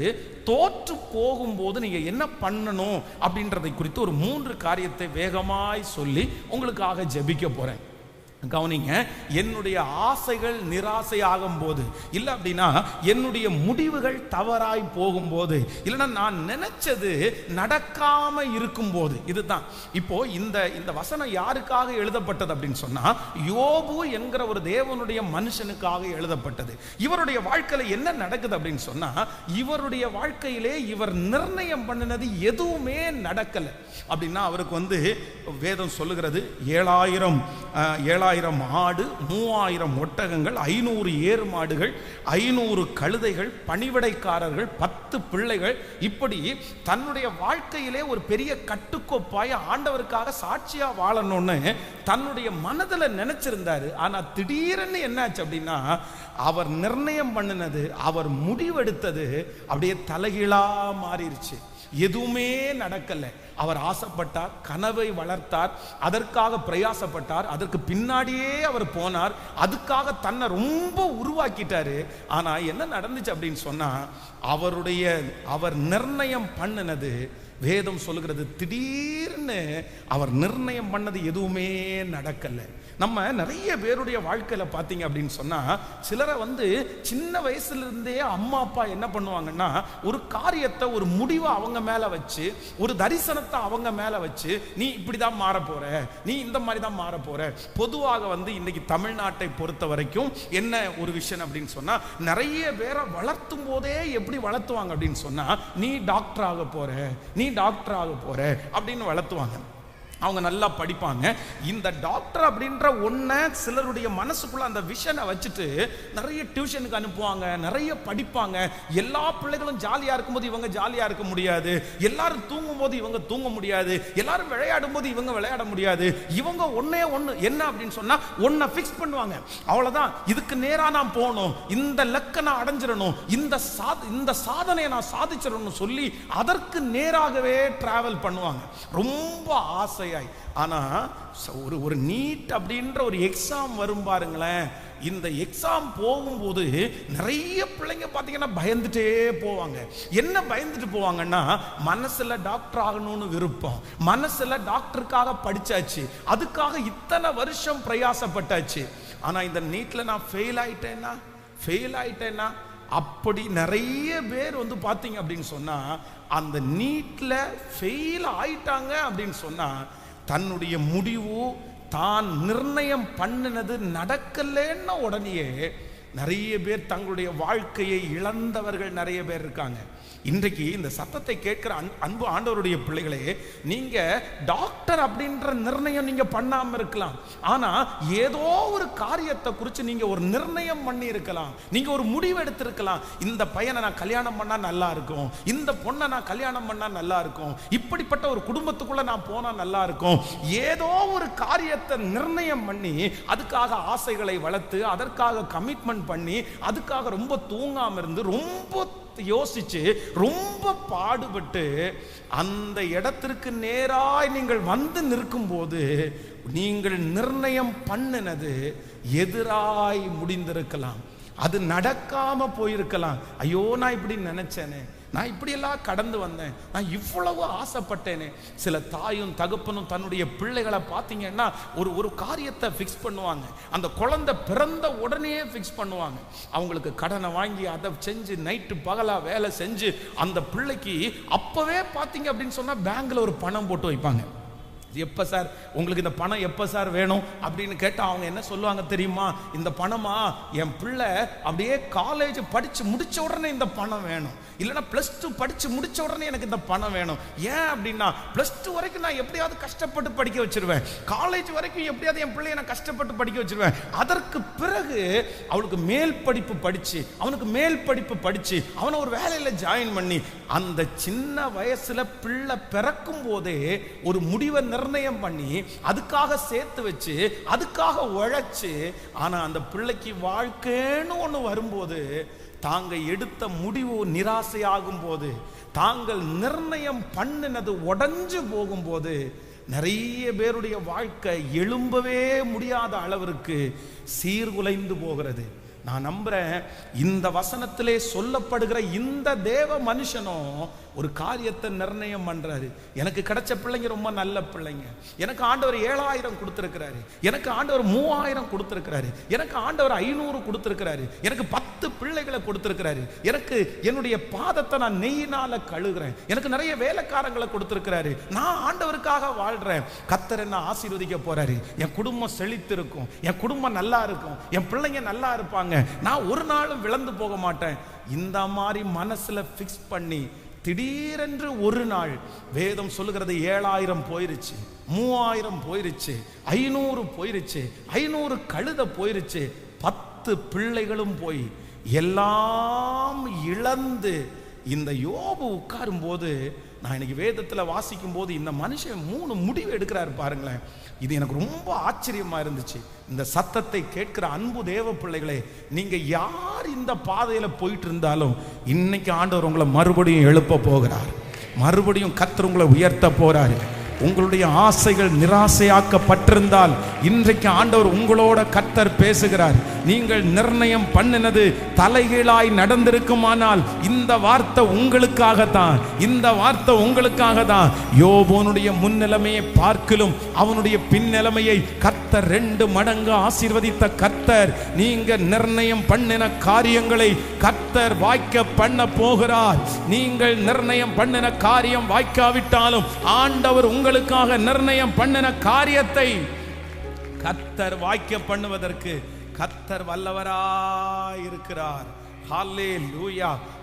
தோற்று போகும்போது நீங்க என்ன பண்ணணும் அப்படின்றதை குறித்து ஒரு 3 காரியத்தை வேகமாய் சொல்லி உங்களுக்காக ஜெபிக்க போறேன். கவனிங்க. என்னுடைய ஆசைகள் நிராசையாகும் போது, இல்லை அப்படின்னா என்னுடைய முடிவுகள் தவறாய் போகும்போது, இல்லைன்னா நான் நினைச்சது நடக்காம இருக்கும்போது, இதுதான் இப்போ இந்த வசனம் யாருக்காக எழுதப்பட்டது அப்படின்னு சொன்னா, யோபு என்கிற ஒரு தேவனுடைய மனுஷனுக்காக எழுதப்பட்டது. இவருடைய வாழ்க்கையில என்ன நடக்குது அப்படின்னு சொன்னா, இவருடைய வாழ்க்கையிலே இவர் நிர்ணயம் பண்ணினது எதுவுமே நடக்கல. அப்படின்னா அவருக்கு வேதம் சொல்லுகிறது 7,000 ஆடு, 3,000 ஒட்டகங்கள், 500 ஏர் மாடுகள், 500 கழுதைகள், பணிவிடைக்காரர்கள், 10 10 பிள்ளைகள் இப்படி தன்னுடைய வாழ்க்கையிலே ஒரு பெரிய கட்டுக்கோப்பாய் ஆண்டவருக்காக சாட்சியா வாழணும்னு தன்னுடைய மனதில் நினைச்சிருந்தாரு. ஆனா திடீர்னு என்னாச்சு அப்படின்னா, அவர் நிர்ணயம் பண்ணினது, அவர் முடிவெடுத்தது அப்படியே தலைகீழா மாறிடுச்சு. எதுவுமே நடக்கல. அவர் ஆசைப்பட்டார், கனவை வளர்த்தார், அதற்காக பிரயாசப்பட்டார், அதற்கு பின்னாடியே அவர் போனார், அதுக்காக தன்னை ரொம்ப உருவாக்கிட்டாரு. ஆனா என்ன நடந்துச்சு அப்படின்னு சொன்னா, அவர் நிர்ணயம் பண்ணினது, வேதம் சொல்லுகிறது, திடீர்னு அவர் நிர்ணயம் பண்ணது எதுவுமே நடக்கல. நம்ம நிறைய பேருடைய வாழ்க்கையில பார்த்தீங்க அப்படின்னு சொன்னா, சிலரை சின்ன வயசுல இருந்தே அம்மா அப்பா என்ன பண்ணுவாங்கன்னா, ஒரு காரியத்தை, ஒரு முடிவை அவங்க மேல வச்சு, ஒரு தரிசனத்தை அவங்க மேல வச்சு, நீ இப்படிதான் மாற போற, நீ இந்த மாதிரி தான் மாற போற. பொதுவாக இன்னைக்கு தமிழ்நாட்டை பொறுத்த வரைக்கும் என்ன ஒரு விஷயம் அப்படின்னு சொன்னா, நிறைய பேரை வளர்த்தும் போதே எப்படி வளர்த்துவாங்க அப்படின்னு சொன்னா, நீ டாக்டர் ஆக போற, நீ டாக்டர் ஆக போற அப்படின்னு வளர்த்துவாங்க. அவங்க நல்லா படிப்பாங்க. இந்த டாக்டர் அப்படின்ற ஒன்றை சிலருடைய மனசுக்குள்ள அந்த விஷனை வச்சுட்டு நிறைய டியூஷனுக்கு அனுப்புவாங்க, நிறைய படிப்பாங்க. எல்லா பிள்ளைகளும் ஜாலியா இருக்கும்போது இவங்க ஜாலியா இருக்க முடியாது, எல்லாரும் தூங்கும் போது இவங்க தூங்க முடியாது, எல்லாரும் விளையாடும் போது இவங்க விளையாட முடியாது. இவங்க ஒன்னே ஒன்று என்ன அப்படின்னு சொன்னா, ஒன்னை ஃபிக்ஸ் பண்ணுவாங்க. அவ்வளவுதான், இதுக்கு நேரா நான் போகணும், இந்த லக்கை நான் அடைஞ்சிடணும், இந்த சாதனையை நான் சாதிச்சிடணும் சொல்லி அதற்கு நேராகவே டிராவல் பண்ணுவாங்க, ரொம்ப ஆசை. ஆனா ஒரு நீட் அப்படின்ற ஒரு எக்ஸாம் வரும் பாருங்களேன். இந்த எக்ஸாம் போகும்போது நிறைய பிள்ளைங்க பார்த்தீங்கன்னா பயந்துட்டே போவாங்க. என்ன பயந்துட்டு போவாங்கன்னா, மனசுல டாக்டர் ஆகணும்னு விருப்பம், மனசுல டாக்டருக்காக படிச்சாச்சு, அதுக்காக இத்தனை வருஷம் பிரயாசப்பட்டாச்சு. ஆனா இந்த நீட்ல நான் ஃபெயில் ஆயிட்டேன்னா அப்படி நிறைய பேர் பார்த்தீங்க அப்படின்னு சொன்னா, அந்த நீட்ல ஃபெயில் ஆயிட்டாங்க அப்படின்னு சொன்னா, தன்னுடைய முடிவு, தான் நிர்ணயம் பண்ணினது நடக்கலன்னா உடனே நிறைய பேர் தங்களுடைய வாழ்க்கையை இழந்தவர்கள் நிறைய பேர் இருக்காங்க. இன்றைக்கு இந்த சத்தத்தை கேட்கிற அன்பு ஆண்டவருடைய பிள்ளைகளே, நீங்க டாக்டர் அப்படின்ற நிர்ணயம் நீங்க பண்ணாம இருக்கலாம். ஆனா ஏதோ ஒரு காரியத்தை குறித்து நீங்க ஒரு நிர்ணயம் பண்ணி இருக்கலாம், நீங்க ஒரு முடிவு எடுத்திருக்கலாம். இந்த பையனை நான் கல்யாணம் பண்ணா நல்லா இருக்கும், இந்த பொண்ணை நான் கல்யாணம் பண்ணா நல்லா இருக்கும், இப்படிப்பட்ட ஒரு குடும்பத்துக்குள்ள நான் போனா நல்லா இருக்கும். ஏதோ ஒரு காரியத்தை நிர்ணயம் பண்ணி அதுக்காக ஆசைகளை வளர்த்து, அதற்காக கமிட்மெண்ட் பண்ணி, அதுக்காக ரொம்ப தூங்காம இருந்து, ரொம்ப யோசிச்சு, ரொம்ப பாடுபட்டு அந்த இடத்திற்கு நேராய் நீங்கள் நிற்கும் போது, நீங்கள் நிர்ணயம் பண்ணினது எதிராய் முடிந்திருக்கலாம், அது நடக்காம போயிருக்கலாம். ஐயோ, நான் இப்படி நினைச்சேனே, நான் இப்படியெல்லாம் கடந்து வந்தேன், நான் இவ்வளவு ஆசைப்பட்டேனே. சில தாயும் தகப்பனும் தன்னுடைய பிள்ளைகளை பார்த்தீங்கன்னா ஒரு காரியத்தை ஃபிக்ஸ் பண்ணுவாங்க. அந்த குழந்தை பிறந்த உடனே ஃபிக்ஸ் பண்ணுவாங்க. அவங்களுக்கு கடனை வாங்கி அதை செஞ்சு நைட்டு பகலா வேலை செஞ்சு அந்த பிள்ளைக்கு அப்பவே பார்த்தீங்க அப்படின்னு சொன்னா பேங்க்ல ஒரு பணம் போட்டு வைப்பாங்க. எப்போ சார் உங்களுக்கு இந்த பணம் எப்போ சார் வேணும் அப்படின்னு கேட்டால் அவங்க என்ன சொல்லுவாங்க தெரியுமா? இந்த பணமா, என் பிள்ளை அப்படியே காலேஜ் படித்து முடித்த உடனே இந்த பணம் வேணும், இல்லைன்னா +2 படித்து முடித்த உடனே எனக்கு இந்த பணம் வேணும். ஏன் அப்படின்னா, +2 வரைக்கும் நான் எப்படியாவது கஷ்டப்பட்டு படிக்க வச்சிருவேன், காலேஜ் வரைக்கும் எப்படியாவது என் பிள்ளைய நான் கஷ்டப்பட்டு படிக்க வச்சிருவேன், அதற்கு பிறகு அவளுக்கு மேல் படிப்பு படித்து, அவனுக்கு மேல் படிப்பு படித்து, அவனை ஒரு வேலையில் ஜாயின் பண்ணி, அந்த சின்ன வயசுல பிள்ளை பிறக்கும் போதே ஒரு முடிவை நிர்ணயம் பண்ணி, அதுக்காக சேர்த்து வச்சு, அதுக்காக உழைச்சு, ஆனா அந்த பிள்ளைக்கு வாழ்க்கைன்னு ஒண்ணு வரும்போது, தாங்க எடுத்த முடிவு நிராசையாகும் போது, தாங்கள் நிர்ணயம் பண்ணினது உடைஞ்சு போகும்போது, நிறைய பேருடைய வாழ்க்கை எழும்பவே முடியாத அளவிற்கு சீர்குலைந்து போகிறது. நான் நம்புறேன், இந்த வசனத்திலே சொல்லப்படுகிற இந்த தேவ மனுஷனும் ஒரு காரியத்தை நிர்ணயம் பண்றாரு. எனக்கு கிடைச்ச பிள்ளைங்க ரொம்ப நல்ல பிள்ளைங்க, எனக்கு ஆண்டவர் 7000 கொடுத்திருக்கிறாரு, எனக்கு ஆண்டவர் 3000 கொடுத்திருக்கிறாரு, எனக்கு ஆண்டவர் 500 கொடுத்திருக்கிறாரு, எனக்கு 10 பிள்ளைகளை கொடுத்திருக்கிறாரு, எனக்கு என்னுடைய பாதத்தை நான் நெய்யினால கழுகுறேன், எனக்கு நிறைய வேலைக்காரங்களை கொடுத்திருக்கிறாரு, நான் ஆண்டவருக்காக வாழ்றேன், கர்த்தர் என்ன ஆசீர்வதிக்க போறாரு, என் குடும்பம் செழித்து இருக்கும், என் குடும்பம் நல்லா இருக்கும், என் பிள்ளைங்க நல்லா இருப்பாங்க, நான் ஒரு நாளும் விளந்து போக மாட்டேன். இந்த மாதிரி மனசுல ஃபிக்ஸ் பண்ணி திடீரென்று ஒரு நாள் வேதம் சொல்லுகிறது 7000 போயிருச்சு, 3000 போயிருச்சு, 500 போயிருச்சு, 500 கழுத போயிருச்சு, 10 பிள்ளைகளும் போய் எல்லாம் இழந்து இந்த யோபு உட்காரும் போது, நான் இன்னைக்கு வேதத்தில் வாசிக்கும் போது இந்த மனுஷன் 3 முடிவு எடுக்கிறாரு பாருங்களேன். இது எனக்கு ரொம்ப ஆச்சரியமா இருந்துச்சு. இந்த சத்தத்தை கேட்கிற அன்பு தேவ பிள்ளைகளே, நீங்க யார் இந்த பாதையில போயிட்டு இருந்தாலும் இன்னைக்கு ஆண்டவர் உங்களை மறுபடியும் எழுப்ப போகிறார். மறுபடியும் கர்த்தர் உங்களை உயர்த்த போறாரு. உங்களுடைய ஆசைகள் நிராசையாக்கப்பட்டிருந்தால் இன்றைக்கு ஆண்டவர் உங்களோட கர்த்தர் பேசுகிறார். நீங்கள் நிர்ணயம் பண்ணினது தலைகீழாய் நடந்திருக்குமானால் இந்த வார்த்தை உங்களுக்காகத்தான். இந்த வார்த்தை உங்களுக்காகத்தான். யோபுனுடைய முன்னிலைமையை பார்க்கிலும் அவனுடைய பின்னிலைமையை கர்த்தர் 2 மடங்கு ஆசீர்வதித்த கர்த்தர், நீங்க நிர்ணயம் பண்ணின காரியங்களை கர்த்தர் வாய்க்க பண்ண போகிறார். நீங்கள் நிர்ணயம் பண்ணின காரியம் வாய்க்காவிட்டாலும் ஆண்டவர் உங்களுக்காக நிர்ணயம் பண்ணின காரியத்தை கர்த்தர் வாய்க்க பண்ணுவதற்கு கர்த்தர் வல்லவராய் இருக்கிறார். ஹல்லேலூயா.